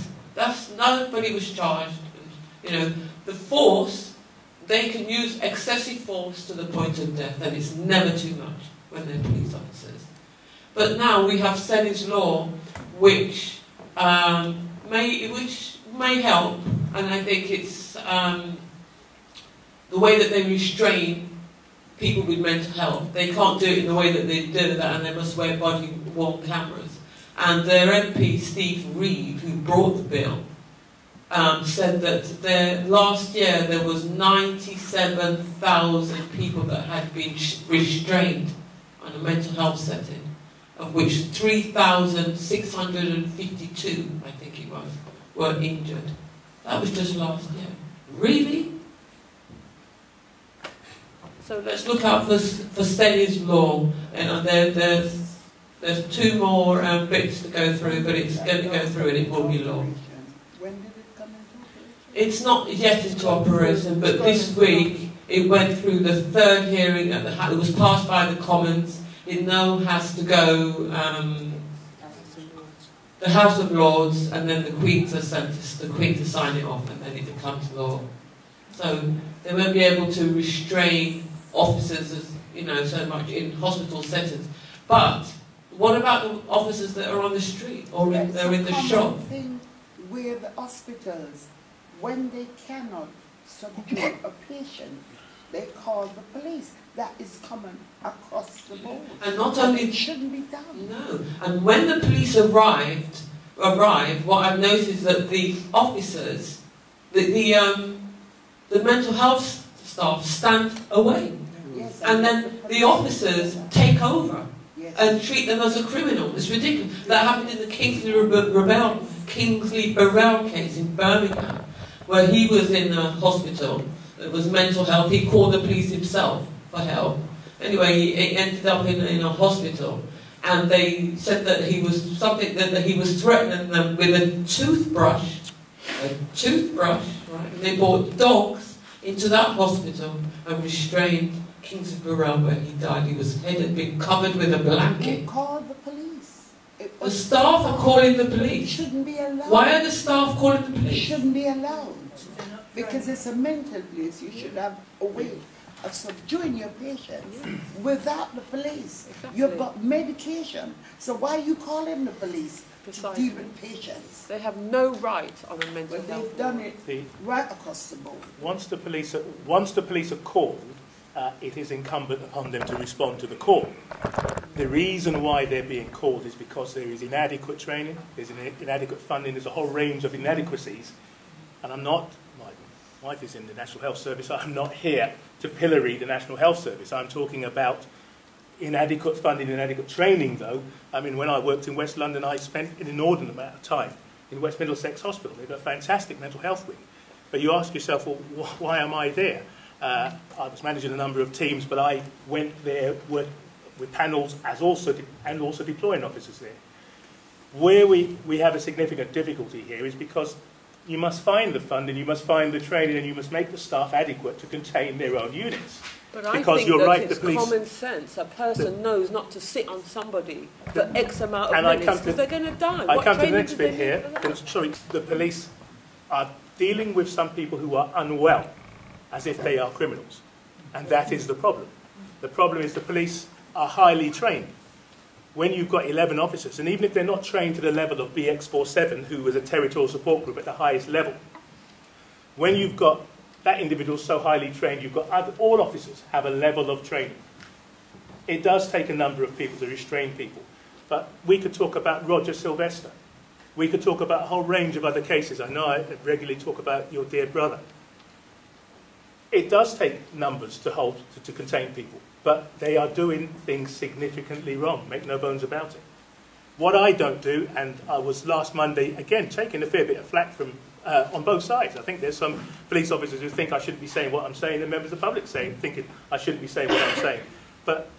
Nobody was charged. You know, the force, they can use excessive force to the point of death, and it's never too much when they're police officers. But now we have Stani's Law, which may help, and I think it's the way that they restrain people with mental health. They can't do it in the way that they do that, and they must wear body-worn cameras. And their MP, Sean Rigg, who brought the bill, said that last year there was 97,000 people that had been restrained on a mental health setting, of which 3,652, I think it was, were injured. That was just last year. Really? So let's look out for Stani's Law. There's two more bits to go through, but it's going to go through and it will be law. When did it come into operation? It's not yet into operation, but this week it went through the third hearing at it was passed by the Commons. It now has to go the House of Lords, and then the Queen to sign it off, and then it becomes law. So they won't be able to restrain officers, you know, so much in hospital settings. But what about the officers that are on the street or they're in the shop? Thing with the hospitals, when they cannot subdue a patient, they call the police. That is common across the board. And not only it shouldn't be done. No. And when the police arrive, what I've noticed is that the officers, the mental health staff stand away. Yes, and then the officers take over and treat them as a criminal. It's ridiculous. That happened in the Kingsley Burrell case in Birmingham, where he was in a hospital. It was mental health. He called the police himself for help. Anyway, he ended up in a hospital, and they said that he was that he was threatening them with a toothbrush. Right? And they brought dogs into that hospital and restrained Kingsley Burrell where he died. His head had been covered with a blanket. They called the police. The staff are calling the police. It shouldn't be allowed. Why are the staff calling the police? It shouldn't be allowed. Because it's a mental place. You should have a way of subduing your patients without the police. Exactly. You've got medication. So why are you calling the police to deal with patients? They have no right on a mental health. They've done it right across the board. Once the police are called, it is incumbent upon them to respond to the call. The reason why they're being called is because there is inadequate training, there's inadequate funding, there's a whole range of inadequacies. And my wife is in the National Health Service, I'm not here to pillory the National Health Service. I'm talking about inadequate funding, inadequate training though. I mean, when I worked in West London, I spent an inordinate amount of time in West Middlesex Hospital. They've got a fantastic mental health wing. But you ask yourself, well, why am I there? I was managing a number of teams, but I went there with panels and also deploying officers there. Where we have a significant difficulty here is because you must find the funding, you must find the training, and you must make the staff adequate to contain their own units. But I think that it's common sense. A person knows not to sit on somebody for X amount of minutes because they're going to die. I come to the next bit here. Sorry, the police are dealing with some people who are unwell as if they are criminals. And that is the problem. The problem is the police are highly trained. When you've got 11 officers, and even if they're not trained to the level of BX47, who was a territorial support group at the highest level, when you've got that individual so highly trained, you've got all officers have a level of training. It does take a number of people to restrain people. But we could talk about Roger Sylvester. We could talk about a whole range of other cases. I know I regularly talk about your dear brother. It does take numbers to contain people, but they are doing things significantly wrong, make no bones about it. What I don't do, and I was last Monday, again, taking a fair bit of flack from on both sides. I think there's some police officers who think I shouldn't be saying what I'm saying, and members of the public thinking I shouldn't be saying what I'm saying. But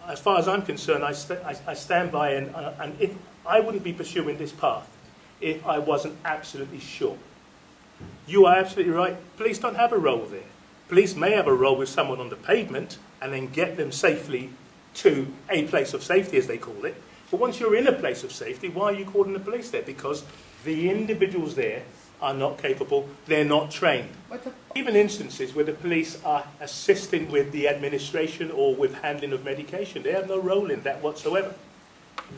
as far as I'm concerned, I stand by, and if I wouldn't be pursuing this path if I wasn't absolutely sure. You are absolutely right. Police don't have a role there. Police may have a role with someone on the pavement and then get them safely to a place of safety, as they call it. But once you're in a place of safety, why are you calling the police there? Because the individuals there are not capable, they're not trained. Even instances where the police are assisting with the administration or with handling of medication, they have no role in that whatsoever.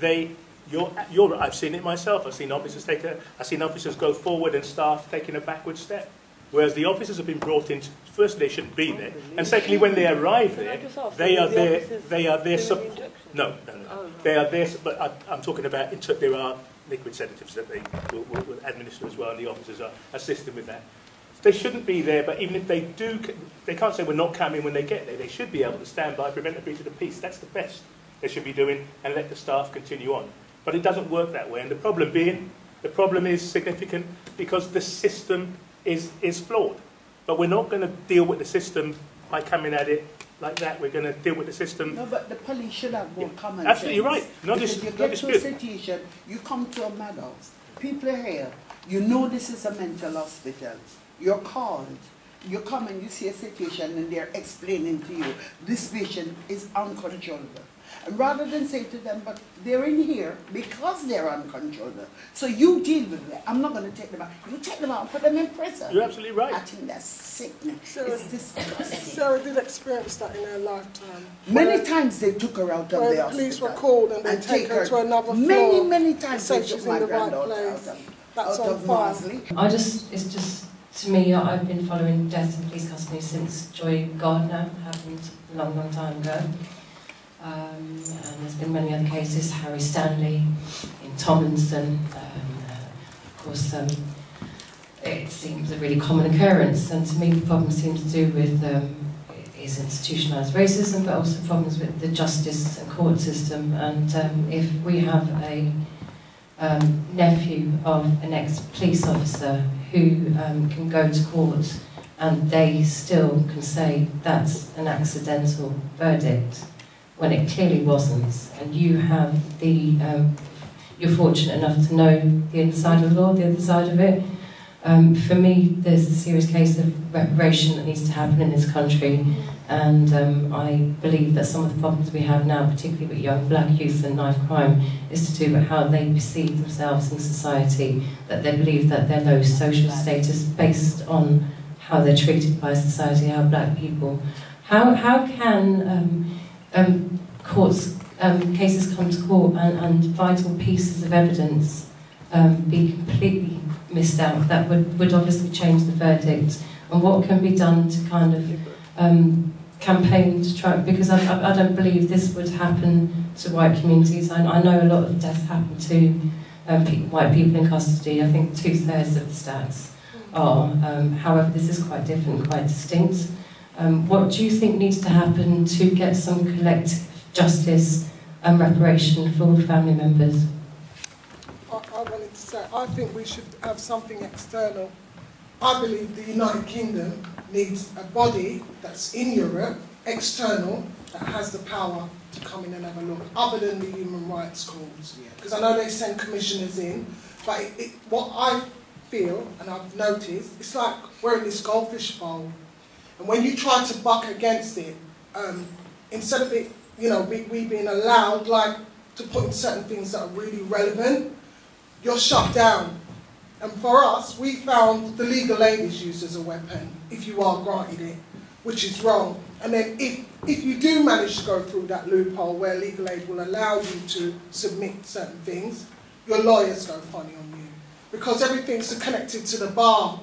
I've seen it myself. I've seen officers go forward and staff taking a backward step. Whereas the officers have been brought in, firstly, they shouldn't be there, and secondly, when they arrive there, they are there. They are there. No. They are there. But I'm talking about there are liquid sedatives that they will administer as well, and the officers are assisting with that. They shouldn't be there, but even if they do, they can't say we're not coming when they get there. They should be able to stand by, prevent a breach of the peace. That's the best they should be doing, and let the staff continue on. But it doesn't work that way, and the problem is significant because the system is flawed. But we're not going to deal with the system by coming at it like that. We're going to deal with the system. No, but the police should have more common sense. Absolutely right. Because you get to a situation, you come to a madhouse, people are here, you know this is a mental hospital, you're called, you come and you see a situation and they're explaining to you, this patient is uncontrollable. And rather than say to them, but they're in here because they're uncontrollable. So you deal with them. I'm not going to take them out. You take them out and put them in prison. You're absolutely right. I think that's sickening. It's disgusting. Sarah did experience that in her lifetime. Many times they took her out of the hospital. The police were called and they take her to another floor. Many times they took she's my in the right granddaughter place. out of Marsley. It's just, to me, I've been following deaths in police custody since Joy Gardner happened a long time ago. And there's been many other cases, Harry Stanley in Tomlinson. Of course, it seems a really common occurrence, and to me the problem seems to do with is institutionalised racism, but also problems with the justice and court system. And if we have a nephew of an ex-police officer who can go to court and they still can say that's an accidental verdict, when it clearly wasn't, and you have the, you're fortunate enough to know the inside of the law, the other side of it. For me, there's a serious case of reparation that needs to happen in this country, and I believe that some of the problems we have now, particularly with young black youth and knife crime, is to do with how they perceive themselves in society, that they believe that they're low social status based on how they're treated by society, how black people. How can cases come to court and vital pieces of evidence be completely missed out that would obviously change the verdict? And what can be done to kind of campaign to try, because I don't believe this would happen to white communities. I know a lot of deaths happen to white people in custody. I think 2/3 of the stats are. However, this is quite different, quite distinct. What do you think needs to happen to get some collective justice and reparation for all family members? I wanted to say, I think we should have something external. I believe the United Kingdom needs a body that's in Europe, external, that has the power to come in and have a look, other than the human rights courts. Because I know they send commissioners in, but what I feel, and I've noticed, it's like we're in this goldfish bowl. And when you try to buck against it, instead of it, we being allowed, like, to put in certain things that are really relevant, you're shut down. And for us, we found the legal aid is used as a weapon, if you are granted it, which is wrong. And then if you do manage to go through that loophole where legal aid will allow you to submit certain things, your lawyers go funny on you. Because everything's connected to the bar,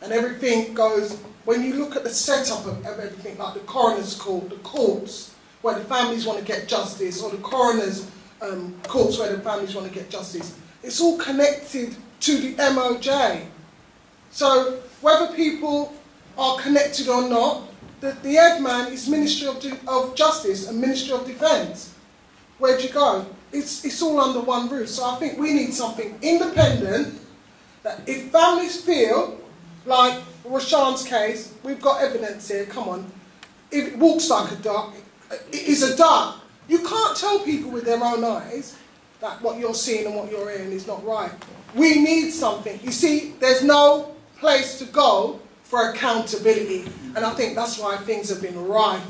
and everything goes, when you look at the setup of everything, like the coroner's court, the courts, where the families want to get justice, or the coroner's courts where the families want to get justice, it's all connected to the MOJ. So whether people are connected or not, the head man is Ministry of Justice and Ministry of Defence. Where'd you go? It's all under one roof. So I think we need something independent, that if families feel like Rashan's case, we've got evidence here, come on, if it walks like a duck, it is a duck. You can't tell people with their own eyes that what you're seeing and what you're hearing is not right. We need something. You see, there's no place to go for accountability. And I think that's why things have been rife.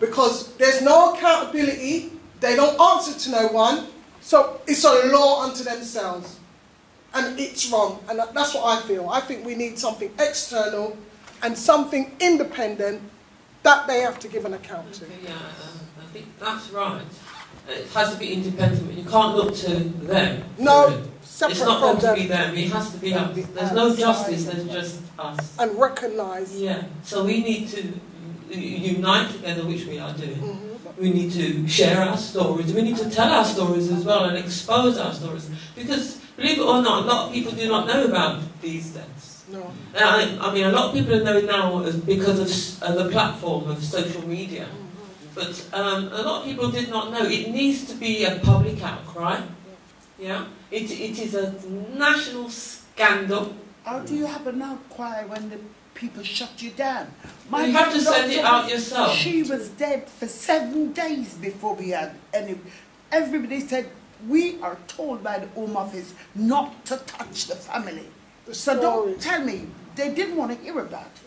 Because there's no accountability, they don't answer to no one, so it's a law unto themselves. And it's wrong. And that's what I feel. I think we need something external and something independent that they have to give an account to. Yeah, I think that's right. It has to be independent. You can't look to them. No, separate it's not from going to be them. It has to be us. There's no justice. There's just us. And recognise. Yeah. So we need to unite together, which we are doing. We need to share our stories. We need to tell our stories as well and expose our stories. Because, believe it or not, a lot of people do not know about these deaths. No. I mean, a lot of people know it now because of the platform of social media. But a lot of people did not know. It needs to be a public outcry. Yeah? It is a national scandal. How do you have an outcry when the people shut you down? You have to send it out yourself. She was dead for 7 days before we had any. Everybody said, we are told by the Home Office not to touch the family. So don't tell me, they didn't want to hear about it.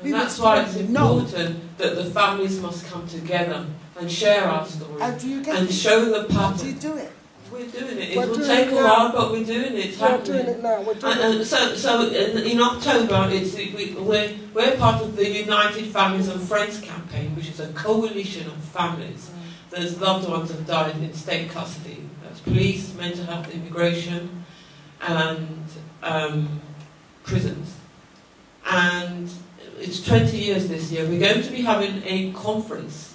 And that's why it's important that the families must come together and share our stories and show the pattern. How do you do it? We're doing it. It will take a while, but we're doing it. It's happening. We're doing it now. We're doing it. So in October, we're part of the United Families and Friends campaign, which is a coalition of families whose loved ones have died in state custody. That's police, mental health, immigration, and prisons. And it's 20 years this year. We're going to be having a conference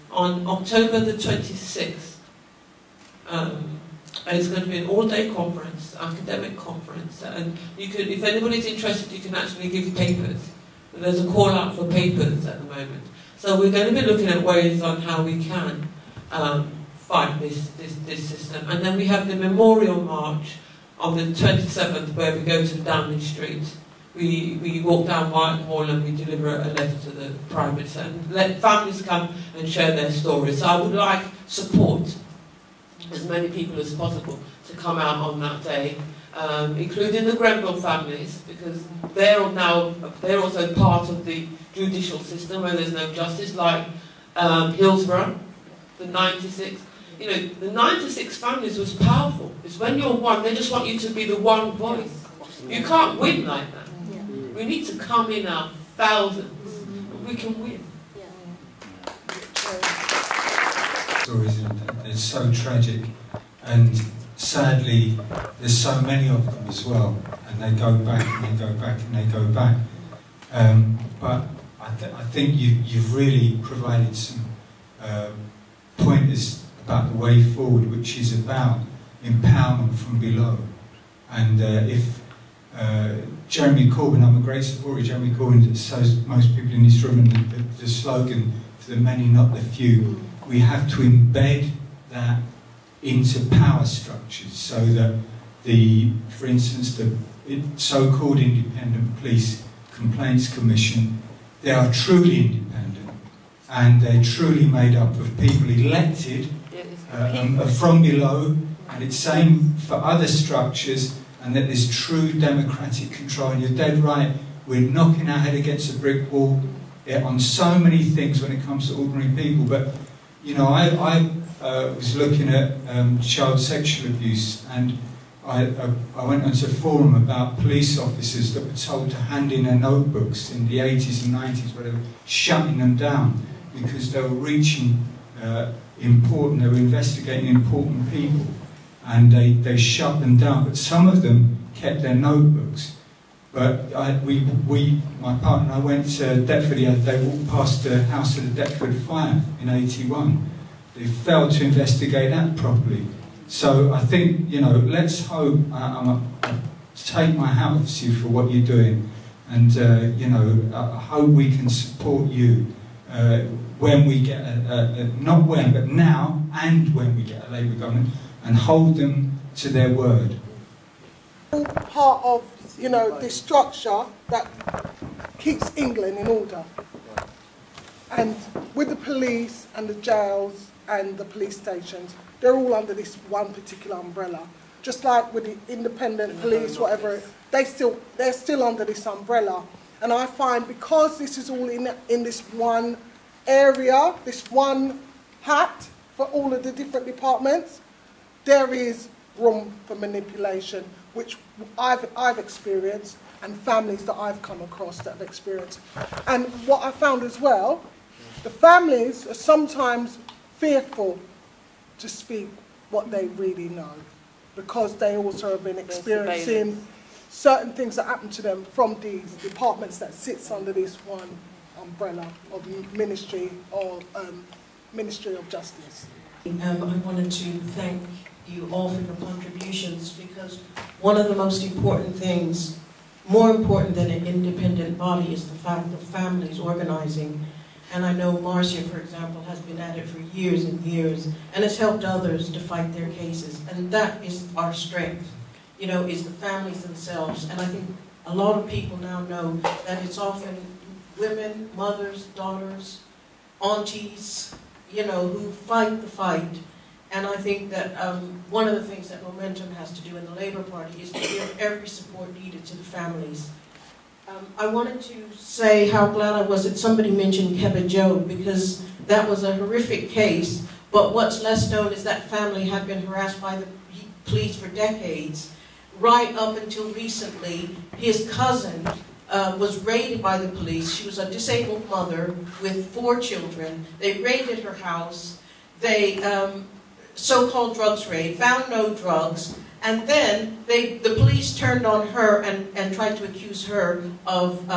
on October the 26th. It's going to be an all-day conference, academic conference, and you could, if anybody's interested, you can actually give papers. There's a call out for papers at the moment. So we're going to be looking at ways on how we can fight this system. And then we have the Memorial March on the 27th, where we go to Downing Street. We walk down Whitehall and we deliver a letter to the Prime Minister and let families come and share their stories. So I would like support as many people as possible to come out on that day, including the Grenville families, because they're also part of the judicial system where there's no justice, like Hillsborough, the 96. You know, the 96 families was powerful. It's when you're one, they just want you to be the one voice. You can't win like that. We need to come in our thousands, and we can win. Stories, it's so tragic, and sadly there's so many of them as well, and they go back and they go back and they go back. But I think you've really provided some pointers about the way forward, which is about empowerment from below. And if Jeremy Corbyn, I'm a great supporter of Jeremy Corbyn, so most people in this room, and the slogan for the many, not the few. We have to embed that into power structures so that for instance, the so-called Independent Police Complaints Commission, they are truly independent and they're truly made up of people elected from below, and it's same for other structures, and that there's true democratic control. And you're dead right, we're knocking our head against a brick wall on so many things when it comes to ordinary people. But you know, I was looking at child sexual abuse, and I went onto a forum about police officers that were told to hand in their notebooks in the 80s and 90s, where they were shutting them down because they were reaching they were investigating important people, and they shut them down. But some of them kept their notebooks. But my partner and I went to Deptford the other day, walked past the house of the Deptford fire in '81. They failed to investigate that properly. So I think, you know, let's hope, I take my hat off to you for what you're doing, and you know, I hope we can support you when we get not when, but now, and when we get a Labour government, and hold them to their word. Part of, you know, this structure that keeps England in order. And with the police and the jails and the police stations, they're all under this one particular umbrella. Just like with the independent police, whatever, they're still under this umbrella. And I find, because this is all in this one area, this one hat for all of the different departments, there is room for manipulation, which I've experienced, and families that I've come across that have experienced. And what I found as well, the families are sometimes fearful to speak what they really know, because they also have been experiencing certain things that happen to them from these departments that sits under this one umbrella of Ministry of Justice. I wanted to thank you all for your contributions, because one of the most important things, more important than an independent body, is the fact of families organizing. And I know Marcia, for example, has been at it for years and years, and has helped others to fight their cases. And that is our strength, you know, is the families themselves. And I think a lot of people now know that it's often women, mothers, daughters, aunties, you know, who fight the fight. And I think that one of the things that Momentum has to do in the Labour Party is to give every support needed to the families. I wanted to say how glad I was that somebody mentioned Keba Joe, because that was a horrific case, but what's less known is that family had been harassed by the police for decades. Right up until recently, his cousin was raided by the police. She was a disabled mother with 4 children. They raided her house. They so-called drugs raid, found no drugs, and then the police turned on her and tried to accuse her of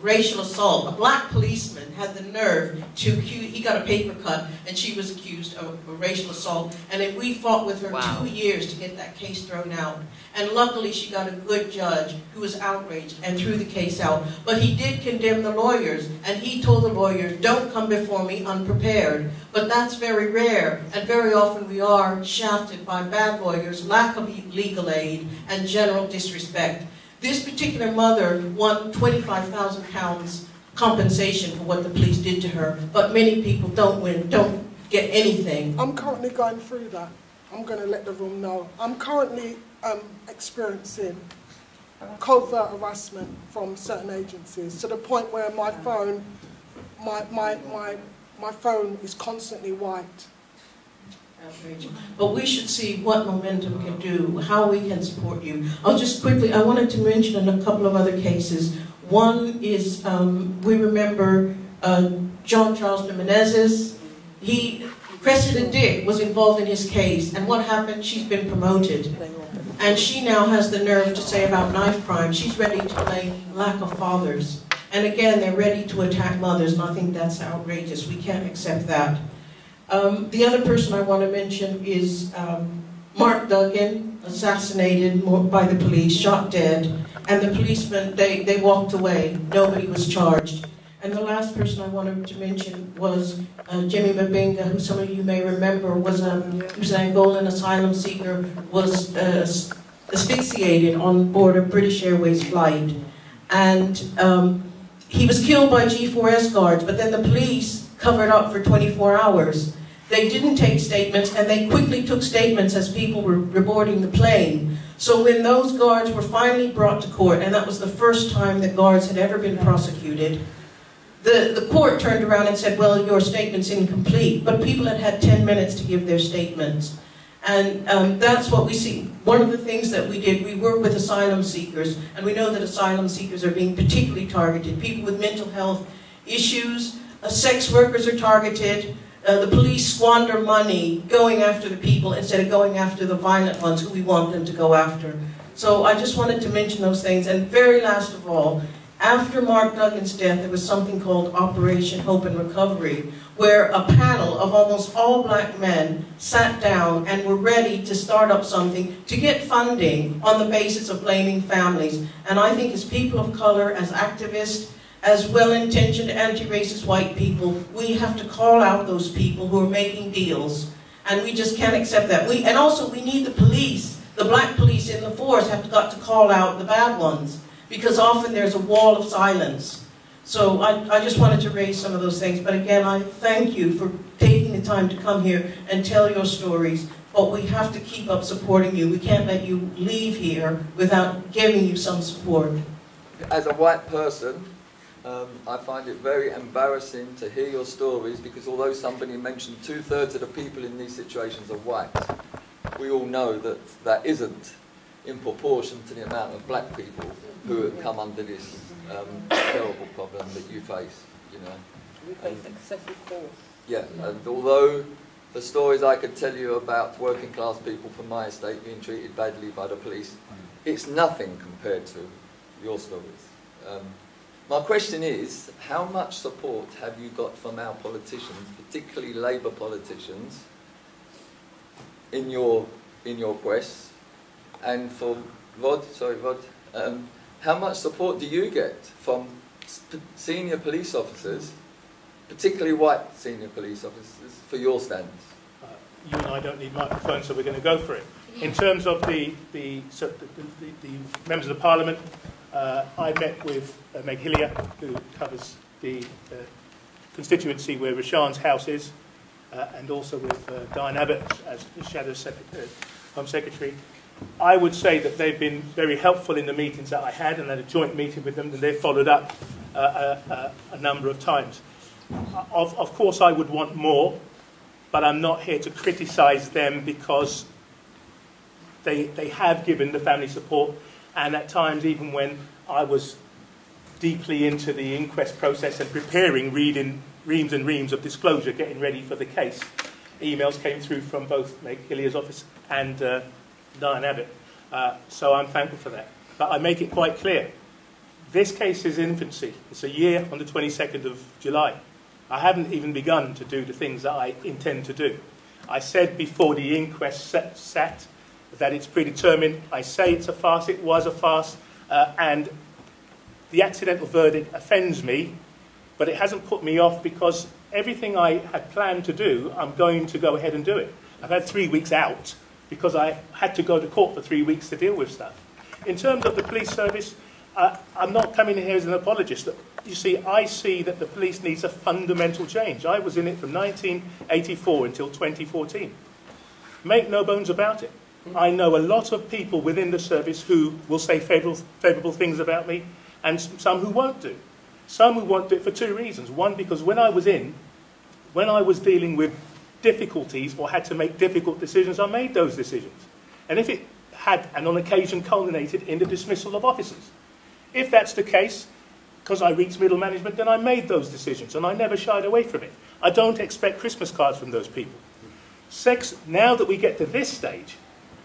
racial assault. A black policeman had the nerve to accuse, he got a paper cut, and she was accused of racial assault. And then we fought with her 2 years to get that case thrown out. And luckily she got a good judge who was outraged and threw the case out. But he did condemn the lawyers, and he told the lawyers, don't come before me unprepared. But that's very rare, and very often we are shafted by bad lawyers, lack of legal aid, and general disrespect. This particular mother won £25,000 compensation for what the police did to her, but many people don't get anything. I'm currently going through that. I'm going to let the room know. I'm currently experiencing covert harassment from certain agencies, to the point where my phone, my phone is constantly wiped. Outrageous. But we should see what Momentum can do, how we can support you. I'll just quickly, I wanted to mention a couple of other cases. One is, we remember Rashan Charles Menezes. Cressida Dick was involved in his case, and what happened? She's been promoted. And she now has the nerve to say about knife crime, she's ready to blame lack of fathers. And again, they're ready to attack mothers, and I think that's outrageous. We can't accept that. The other person I want to mention is Mark Duggan, assassinated by the police, shot dead, and the policemen, they walked away. Nobody was charged. And the last person I wanted to mention was Jimmy Mabinga, who some of you may remember was an Angolan asylum seeker, was asphyxiated on board a British Airways flight. And he was killed by G4S guards, but then the police covered up for 24 hours. They didn't take statements, and they quickly took statements as people were boarding the plane. So when those guards were finally brought to court, and that was the first time that guards had ever been prosecuted, the court turned around and said, well, your statement's incomplete. But people had had 10 minutes to give their statements. And that's what we see. One of the things that we did, we work with asylum seekers, and we know that asylum seekers are being particularly targeted. People with mental health issues, sex workers are targeted. The police squander money going after the people instead of going after the violent ones who we want them to go after. So I just wanted to mention those things. And very last of all, after Mark Duggan's death, there was something called Operation Hope and Recovery, where a panel of almost all black men sat down and were ready to start up something to get funding on the basis of blaming families. And I think as people of color, as activists, as well-intentioned anti-racist white people, we have to call out those people who are making deals. And we just can't accept that. And also we need the police, the black police in the force have got to call out the bad ones, because often there's a wall of silence. So I just wanted to raise some of those things. But again, I thank you for taking the time to come here and tell your stories. But we have to keep up supporting you. We can't let you leave here without giving you some support. As a white person, I find it very embarrassing to hear your stories, because although somebody mentioned 2/3 of the people in these situations are white, we all know that that isn't in proportion to the amount of black people who have come under this terrible problem that you face, you know. We face excessive force. Yeah, and although the stories I could tell you about working class people from my estate being treated badly by the police, it's nothing compared to your stories. My question is, how much support have you got from our politicians, particularly Labour politicians, in your quest? And for Rod, how much support do you get from senior police officers, particularly white senior police officers, for your standards? You and I don't need microphones, so we're going to go for it. In terms of the members of the Parliament, I met with Meg Hillier, who covers the constituency where Rashan's house is, and also with Diane Abbott as the Shadow Home Secretary. I would say that they've been very helpful in the meetings that I had, and had a joint meeting with them, and they've followed up a number of times. Of course, I would want more, but I'm not here to criticise them because they have given the family support, and at times, even when I was deeply into the inquest process and preparing, reading reams and reams of disclosure, getting ready for the case, emails came through from both Meg Hilliard's office and Diane Abbott. So I'm thankful for that. But I make it quite clear, this case is infancy. It's a year on the 22nd of July. I haven't even begun to do the things that I intend to do. I said before the inquest sat that it's predetermined. I say it's a farce. It was a farce. And the accidental verdict offends me, but it hasn't put me off because everything I had planned to do, I'm going to go ahead and do it. I've had 3 weeks out because I had to go to court for 3 weeks to deal with stuff. In terms of the police service, I'm not coming in here as an apologist. You see, I see that the police needs a fundamental change. I was in it from 1984 until 2014. Make no bones about it. I know a lot of people within the service who will say favourable things about me, and some who won't do. Some who won't do it for two reasons. One, because when I was dealing with difficulties or had to make difficult decisions, I made those decisions. And if it had, and on occasion, culminated in the dismissal of officers. If that's the case, because I reached middle management, then I made those decisions, and I never shied away from it. I don't expect Christmas cards from those people. Now that we get to this stage,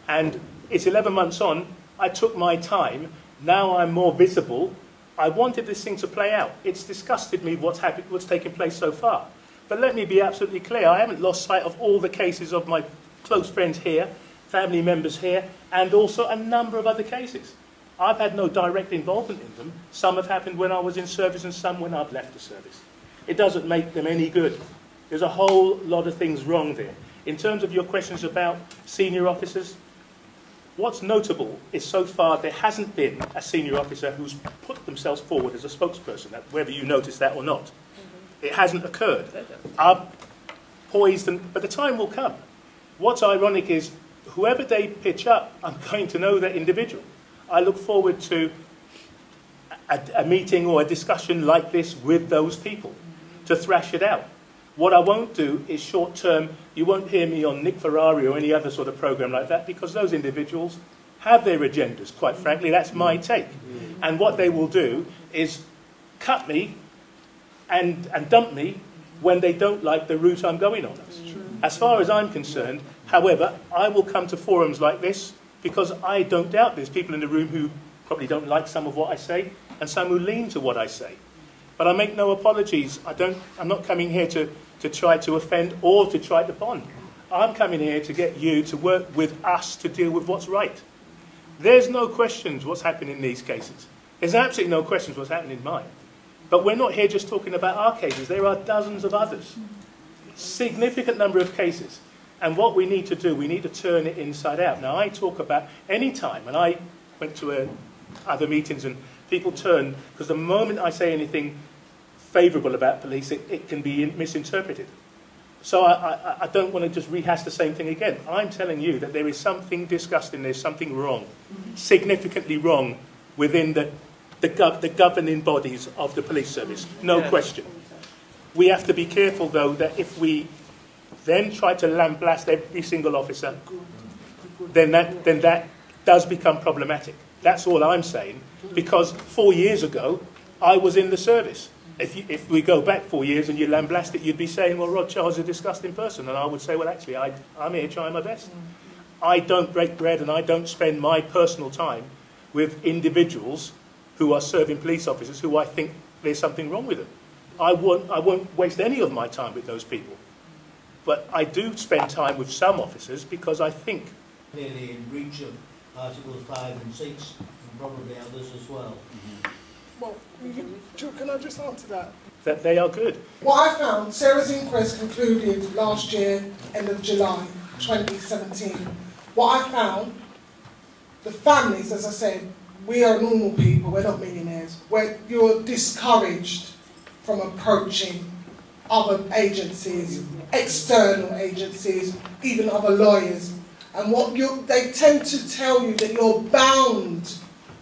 and it's 11 months on, I took my time. Now I'm more visible. I wanted this thing to play out. It's disgusted me what's taken place so far. But let me be absolutely clear. I haven't lost sight of all the cases of my close friends here, family members here, and also a number of other cases. I've had no direct involvement in them. Some have happened when I was in service and some when I've left the service. It doesn't make them any good. There's a whole lot of things wrong there. In terms of your questions about senior officers, what's notable is so far there hasn't been a senior officer who's put themselves forward as a spokesperson, whether you notice that or not. It hasn't occurred. I'm poised, but the time will come. What's ironic is whoever they pitch up, I'm going to know that individual. I look forward to a meeting or a discussion like this with those people to thrash it out. What I won't do is short-term, you won't hear me on Nick Ferrari or any other sort of program like that because those individuals have their agendas, quite frankly. That's my take. And what they will do is cut me and dump me when they don't like the route I'm going on. As far as I'm concerned, however, I will come to forums like this because I don't doubt there's people in the room who probably don't like some of what I say and some who lean to what I say. But I make no apologies. I'm not coming here to try to offend or to try to bond. I'm coming here to get you to work with us to deal with what's right. There's no questions what's happening in these cases. There's absolutely no questions what's happening in mine. But we're not here just talking about our cases. There are dozens of others. Significant number of cases. And what we need to do, we need to turn it inside out. Now, I talk about any time, and I went to other meetings and people turn, because the moment I say anything favourable about police, it can be misinterpreted. So I don't want to just rehash the same thing again. I'm telling you that there is something disgusting, there's something wrong, significantly wrong within the governing bodies of the police service, no question. We have to be careful, though, that if we then try to lambaste every single officer, then that does become problematic. That's all I'm saying, because 4 years ago, I was in the service. If we go back 4 years and you lambaste it, you'd be saying, well, Rod Charles is a disgusting person. And I would say, well, actually, I'm here trying my best. I don't break bread and I don't spend my personal time with individuals who are serving police officers who I think there's something wrong with them. I won't waste any of my time with those people. But I do spend time with some officers because I think... Clearly in breach of Articles 5 and 6, and probably others as well. Well, can I just answer that? That they are good. What I found, Sarah's inquest concluded last year, end of July 2017. What I found, the families, as I said, we are normal people, we're not millionaires. You're discouraged from approaching other agencies, external agencies, even other lawyers. And they tend to tell you that you're bound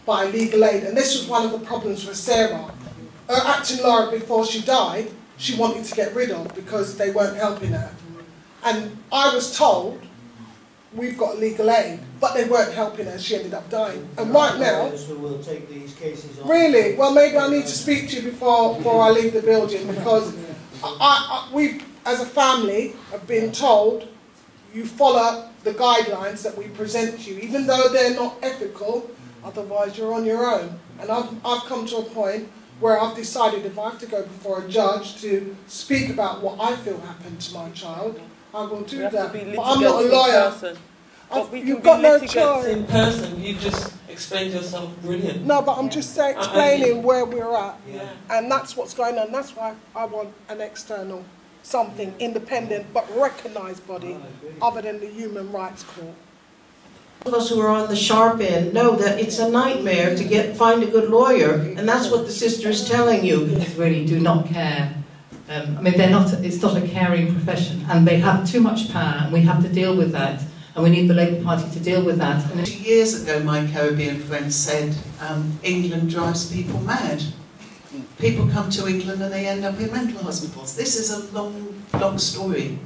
by legal aid. And this was one of the problems with Sarah. Her acting lawyer, before she died, she wanted to get rid of because they weren't helping her. And I was told, we've got legal aid, but they weren't helping her. She ended up dying. And right now, will take these cases on. Really, well, maybe I need to speak to you before I leave the building, because we, as a family, have been told you follow the guidelines that we present to you, even though they're not ethical. Otherwise, you're on your own. And I've come to a point where I've decided if I have to go before a judge to speak about what I feel happened to my child, I will do that. But I'm not a lawyer. You've got no choice. In person, you just explained yourself brilliant. No, but I'm just explaining where we're at. Yeah. And that's what's going on. That's why I want an external, something independent but recognised body other than the Human Rights Court. Those of us who are on the sharp end know that it's a nightmare to find a good lawyer, and that's what the sister is telling you. They really do not care. I mean, it's not a caring profession, and they have too much power, and we have to deal with that, and we need the Labour Party to deal with that. 2 years ago, my Caribbean friend said, England drives people mad. People come to England and they end up in mental hospitals. This is a long, long story.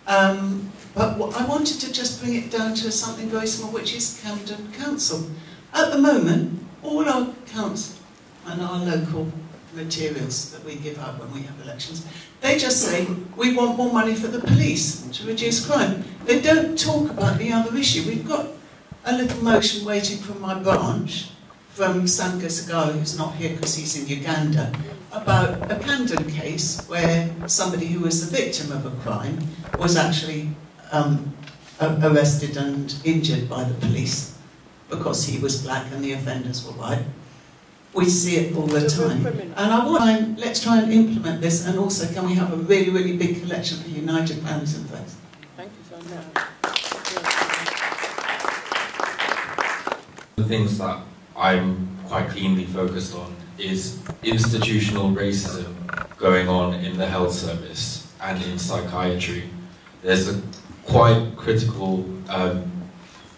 But I wanted to just bring it down to something very small, which is Camden Council. At the moment, all our council and our local materials that we give out when we have elections, they just say, we want more money for the police to reduce crime. They don't talk about the other issue. We've got a little motion waiting from my branch, from Sanga Sagala, who's not here because he's in Uganda, about a Camden case where somebody who was the victim of a crime was actually arrested and injured by the police because he was black and the offenders were white. We see it all the time. And let's try and implement this, and also can we have a really, really big collection for United Families and Friends. Thank you so much. The things that I'm quite keenly focused on is institutional racism going on in the health service and in psychiatry. There's a quite critical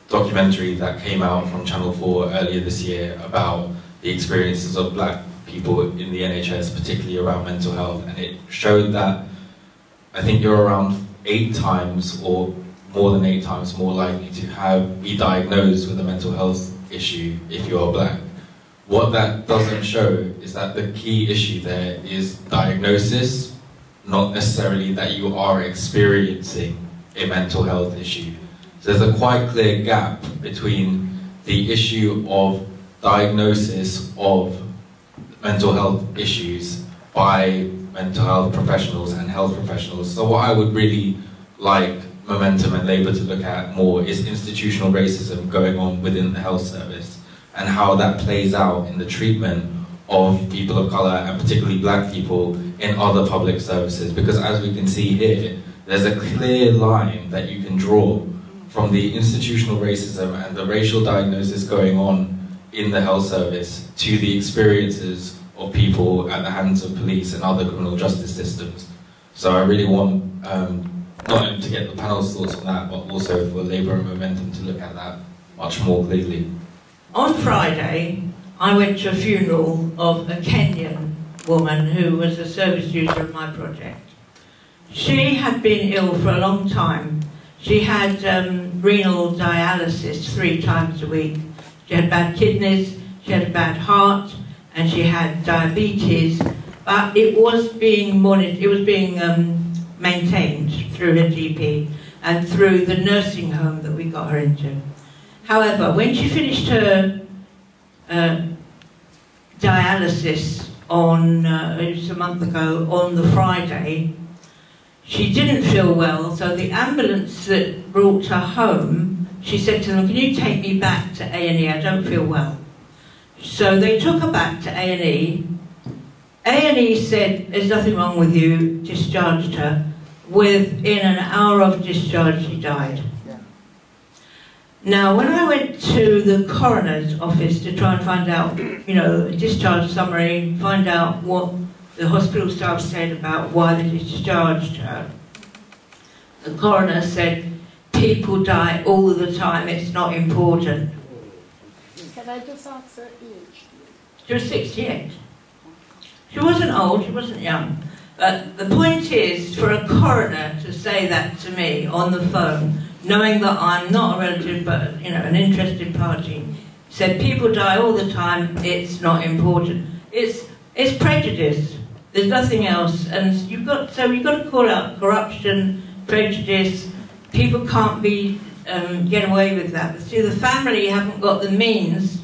documentary that came out from Channel 4 earlier this year about the experiences of black people in the NHS, particularly around mental health, and it showed that I think you're around 8 times or more than 8 times more likely to be diagnosed with a mental health issue if you are black. What that doesn't show is that the key issue there is diagnosis, not necessarily that you are experiencing a mental health issue. So there's a quite clear gap between the issue of diagnosis of mental health issues by mental health professionals and health professionals. So what I would really like Momentum and Labour to look at more is institutional racism going on within the health service and how that plays out in the treatment of people of colour and particularly black people in other public services. Because as we can see here, there's a clear line that you can draw from the institutional racism and the racial diagnosis going on in the health service to the experiences of people at the hands of police and other criminal justice systems. So I really want not only to get the panel's thoughts on that, but also for Labour and Momentum to look at that much more clearly. On Friday, I went to a funeral of a Kenyan woman who was a service user of my project. She had been ill for a long time. She had renal dialysis 3 times a week. She had bad kidneys, she had a bad heart, and she had diabetes. But it was being monitored, it was being maintained through her GP and through the nursing home that we got her into. However, when she finished her dialysis it was a month ago, on the Friday, she didn't feel well, so the ambulance that brought her home, she said to them, can you take me back to A&E, I don't feel well. So they took her back to A&E. A&E said, there's nothing wrong with you, discharged her. Within an hour of discharge, she died. Yeah. Now, when I went to the coroner's office to try and find out, a discharge summary, find out what the hospital staff said about why they discharged her, the coroner said, people die all the time, it's not important. Can I just ask her age? She was 68. She wasn't old, she wasn't young. But the point is, for a coroner to say that to me on the phone, knowing that I'm not a relative but, you know, an interested party, said people die all the time, it's not important. It's prejudice. There's nothing else. And you've got to call out corruption, prejudice. People can't get away with that. But see, the family haven't got the means.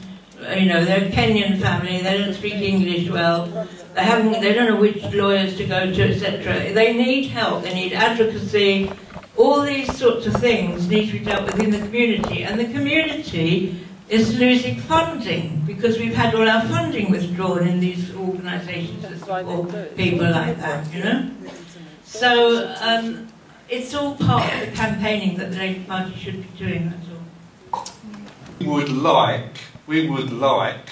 You know, they're a Kenyan family, they don't speak English well, they don't know which lawyers to go to, etc. They need help, they need advocacy. All these sorts of things need to be dealt with in the community, and the community is losing funding because we've had all our funding withdrawn in these organisations that support people like that, you know? So it's all part of the campaigning that the Labour Party should be doing, that's all. We would like,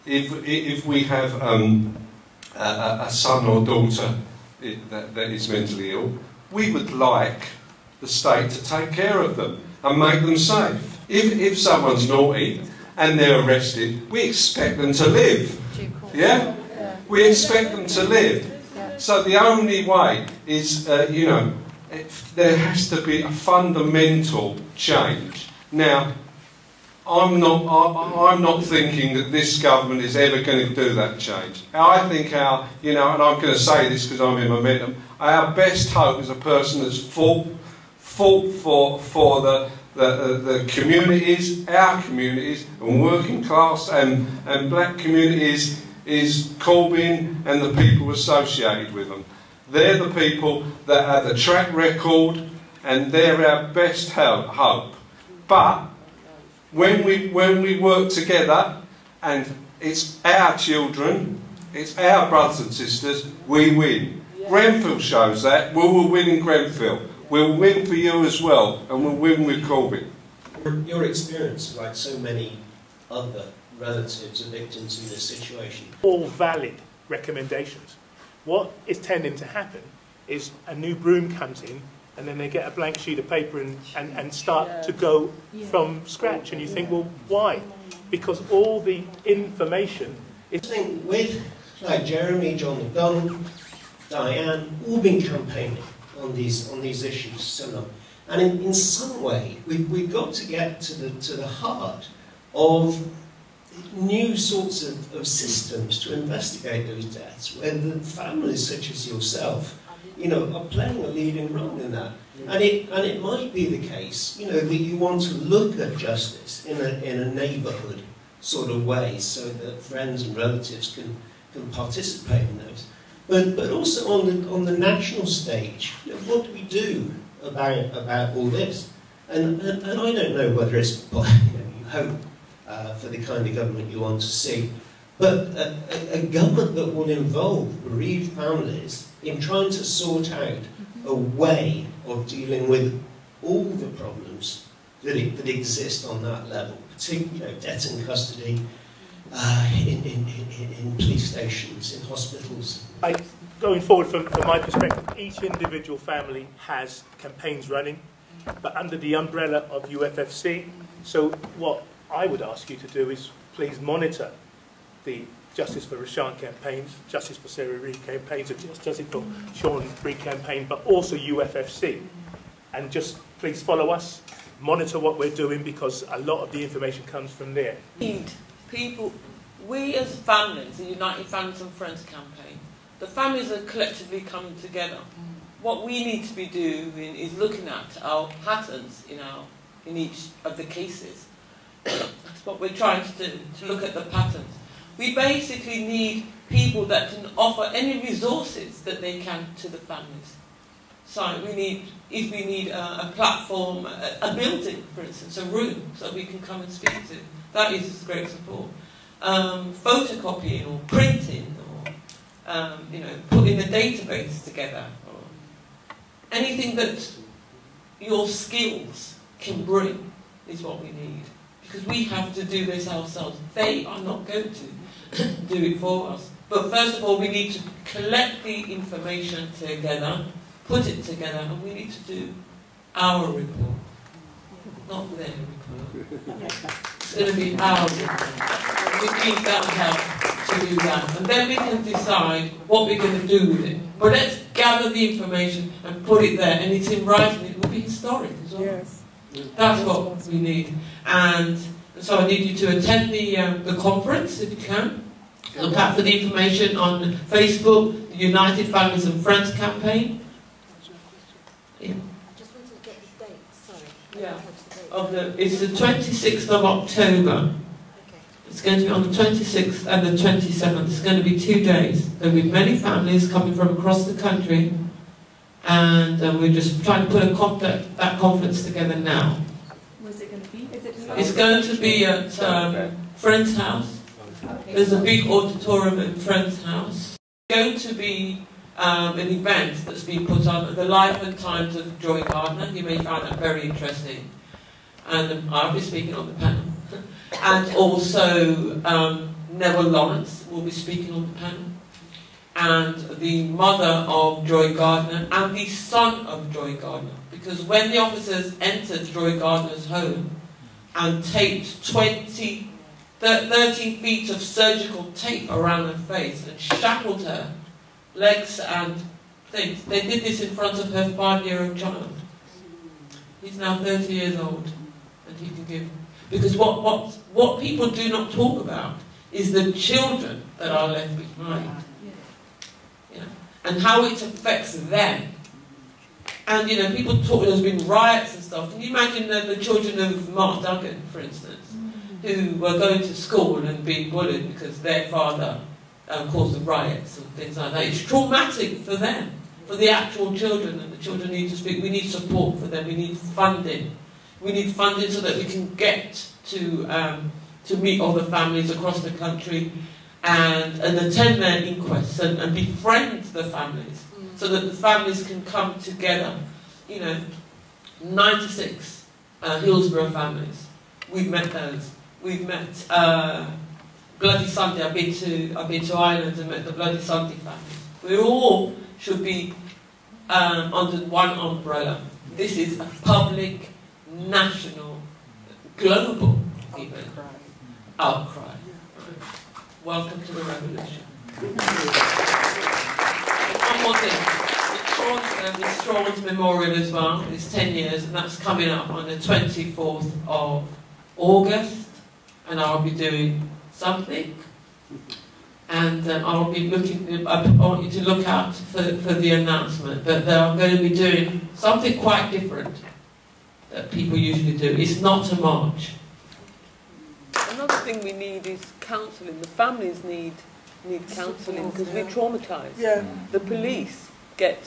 if we have a son or daughter that is mentally ill, we would like the state to take care of them and make them safe. If someone's naughty and they're arrested, we expect them to live. Yeah? We expect them to live. So the only way is, you know, there has to be a fundamental change. Now, I'm not thinking that this government is ever going to do that change. I think you know, and I'm going to say this because I'm in momentum, our best hope is a person that's fought for the communities, our communities, and working class and black communities, is Corbyn and the people associated with them. They're the people that have the track record, and they're our best hope. But when we work together, and it's our children, it's our brothers and sisters, we win. Grenfell shows that. We will win in Grenfell. We'll win for you as well, and we'll win with Corbyn. Your experience, like so many other relatives of victims in this situation. All valid recommendations. What is tending to happen is a new broom comes in, and then they get a blank sheet of paper and start to go from scratch. And you think, well, why? Because all the information is... I think with like Jeremy, John McDonald, Diane, all been campaigning on these issues so long. And in some way, we've got to get to the heart of new sorts of systems to investigate those deaths, where the families such as yourself, you know, are playing a leading role in that. And it might be the case, you know, that you want to look at justice in a neighbourhood sort of way, so that friends and relatives can participate in those. But also on the national stage, you know, what do we do about all this? And I don't know whether it's, you know, you hope for the kind of government you want to see, but a government that will involve bereaved families in trying to sort out a way of dealing with all the problems that exist on that level, particularly, you know, death in custody, in police stations, in hospitals. Going forward, from my perspective, each individual family has campaigns running, but under the umbrella of UFFC. So what I would ask you to do is please monitor the Justice for Rashan campaigns, Justice for Sarah Reed campaigns, Justice for Sean Rigg campaign, but also UFFC. And just please follow us, monitor what we're doing, because a lot of the information comes from there. People, we as families, the United Families and Friends campaign, the families are collectively coming together. What we need to be doing is looking at our patterns in each of the cases. That's what we're trying to do, to look at the patterns. We basically need people that can offer any resources that they can to the families. So we need a platform, a building, for instance, a room, so we can come and speak to. That is great support. Photocopying or printing, or you know, putting a database together, or anything that your skills can bring is what we need. Because we have to do this ourselves. They are not going to do it for us. But first of all, we need to collect the information together, put it together, and we need to do our report. not them. It's going to be ours. We need that help to do that. And then we can decide what we're going to do with it. But let's gather the information and put it there. And it's in writing. It will be historic as well. Yes. That's what we need. And so I need you to attend the conference if you can. Look out for the information on Facebook, the United Families and Friends campaign. Yeah. Just wanted to get the date, sorry. Yeah. It's the 26th of October. It's going to be on the 26th and the 27th. It's going to be 2 days. There will be many families coming from across the country, and we're just trying to put that conference together now. Where's it going to be? It's going to be at Friend's house. There's a big auditorium at Friend's house. It's going to be an event that's been put on, the life and times of Joy Gardner. You may find that very interesting. And I'll be speaking on the panel. And also Neville Lawrence will be speaking on the panel. And the mother of Joy Gardner and the son of Joy Gardner. Because when the officers entered Joy Gardner's home and taped 13 feet of surgical tape around her face and shackled her legs and things, they did this in front of her 5-year-old child. He's now 30 years old, and he can give. Because what people do not talk about is the children that are left behind. Yeah. And how it affects them. And, you know, people talk, there's been riots and stuff. Can you imagine the children of Mark Duggan, for instance, who were going to school and being bullied because their father caused the riots and things like that? It's traumatic for them, for the actual children, and the children need to speak. We need support for them. We need funding. We need funding so that we can get to meet other families across the country and attend their inquests and befriend the families so that the families can come together. You know, 96 Hillsborough families. We've met those. We've met Bloody Sunday. I've been to Ireland and met the Bloody Sunday families. We all should be under one umbrella. This is a public, national, global event. Outcry. Welcome to the revolution. One more thing. The Strawn's Memorial as well. It's 10 years, and that's coming up on the 24th of August. And I'll be doing something. And I'll be looking. I want you to look out for the announcement. But I'm going to be doing something quite different that people usually do. It's not a march. Another thing we need is counselling. The families need counselling because we're traumatised. Yeah. The police get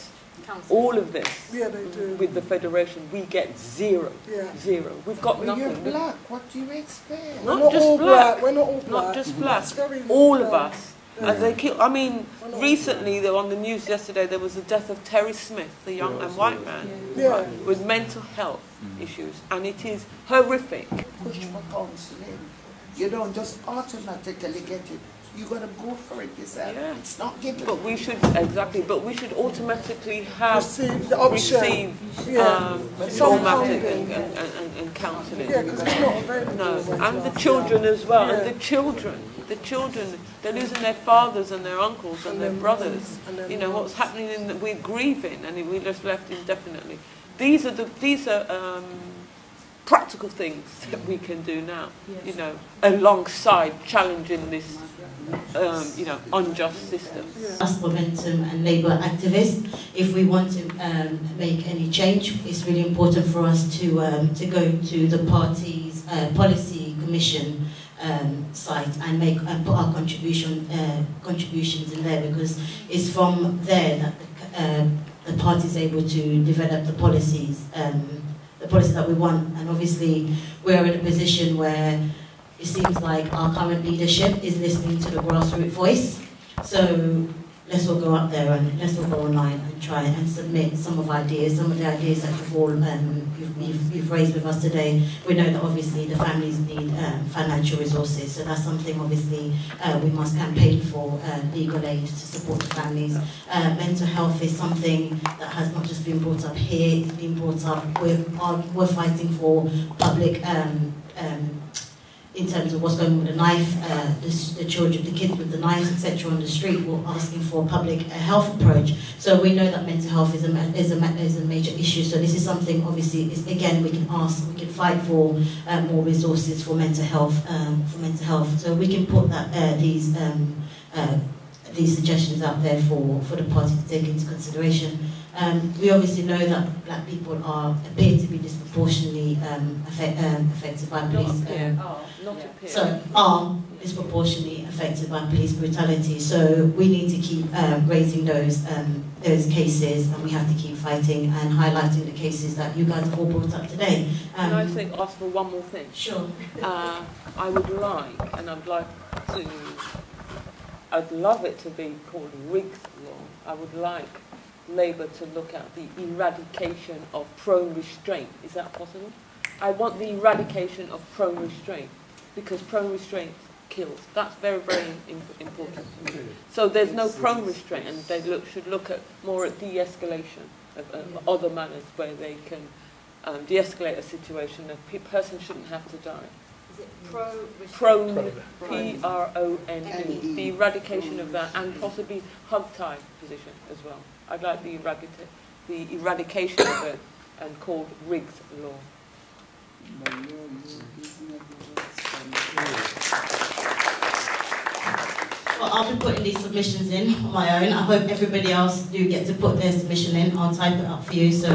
all of this. Yeah, they do. With the Federation, we get zero. Yeah. Zero. We've got Well, nothing. you're black. What do you expect? Not just black. We're not all black. Not just black. Very All of us. Yeah. And they kill. I mean, recently, they were on the news yesterday, there was the death of Terry Smith, the young and white man, with mental health issues, and it is horrific. Push for counselling. You don't just automatically get it. You got to go for it yourself. Yeah. It's not given. But we should we should automatically have receive the option. traumatic and counselling. Yeah, because it's not available. No, and the children as well. And the children, they're losing their fathers and their uncles and their brothers. You know what's happening? We're grieving, and we're just left indefinitely. These are practical things that we can do now. Yes. You know, alongside challenging this. Unjust system. Us Momentum and Labour activists, if we want to make any change, it's really important for us to go to the party's policy commission site and put our contributions in there, because it's from there that the party is able to develop the policies that we want. And obviously, we're in a position where it seems like our current leadership is listening to the grassroots voice. So let's all go up there and let's all go online and try and submit some of the ideas that you've raised with us today. We know that obviously the families need financial resources, so that's something obviously we must campaign for, legal aid to support the families. Mental health is something that has not just been brought up here, it's been brought up, we're fighting for public in terms of what's going on with the knife, the children, the kids with the knives, etc. on the street, we're asking for a public health approach. So we know that mental health is a major issue. So this is something, obviously, again, we can fight for more resources for mental health. So we can put these suggestions out there for the party to take into consideration. We obviously know that black people appear to be disproportionately affected by police. Are disproportionately affected by police brutality. So we need to keep raising those cases, and we have to keep fighting and highlighting the cases that you guys have all brought up today. Can I ask for one more thing? Sure. I would like, and I'd love it to be called Rigg's Law. I would like Labour to look at the eradication of prone restraint. Is that possible? I want the eradication of prone restraint, because prone restraint kills. That's very, very important. So there's no prone restraint, and they should look at more at de-escalation of other manners where they can de-escalate a situation. A person shouldn't have to die. Is it prone, P-R-O-N-E, the eradication of that, and possibly hog-tie position as well. I'd like the eradication of it, and called Rigg's Law. Well, I'll be putting these submissions in on my own. I hope everybody else do get to put their submission in. I'll type it up for you so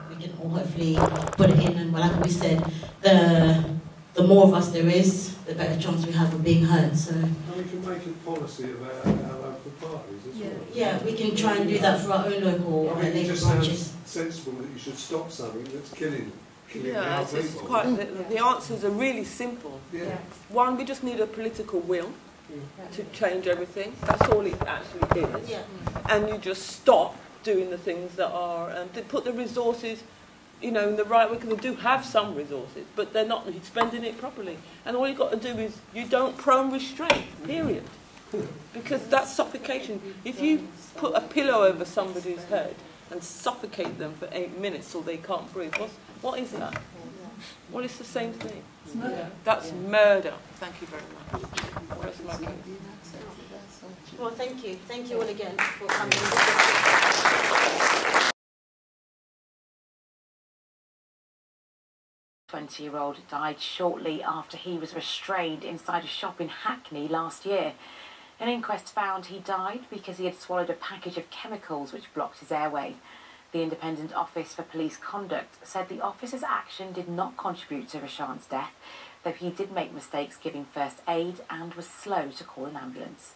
we can all hopefully put it in. And like we said, the more of us there is, the better chance we have of being heard. So. And we can make a policy about our local parties as well. Yeah, we can try and do that for our own local Labour branches. It just sounds sensible that you should stop something that's killing our people. It's quite, the answers are really simple. Yeah. One, we just need a political will to change everything. That's all it actually is. Yeah. And you just stop doing the things that are, to put the resources, in the right way, because they do have some resources, but they're not spending it properly. And all you've got to do is, you don't prone restraint, period. Because that's suffocation. If you put a pillow over somebody's head and suffocate them for 8 minutes so they can't breathe, what is that? Well, it's the same thing. Yeah. That's murder. Thank you very much. That's my case. Well, thank you. Thank you all again for coming. 20-year-old died shortly after he was restrained inside a shop in Hackney last year. An inquest found he died because he had swallowed a package of chemicals which blocked his airway. The Independent Office for Police Conduct said the officer's action did not contribute to Rashan's death, though he did make mistakes giving first aid and was slow to call an ambulance.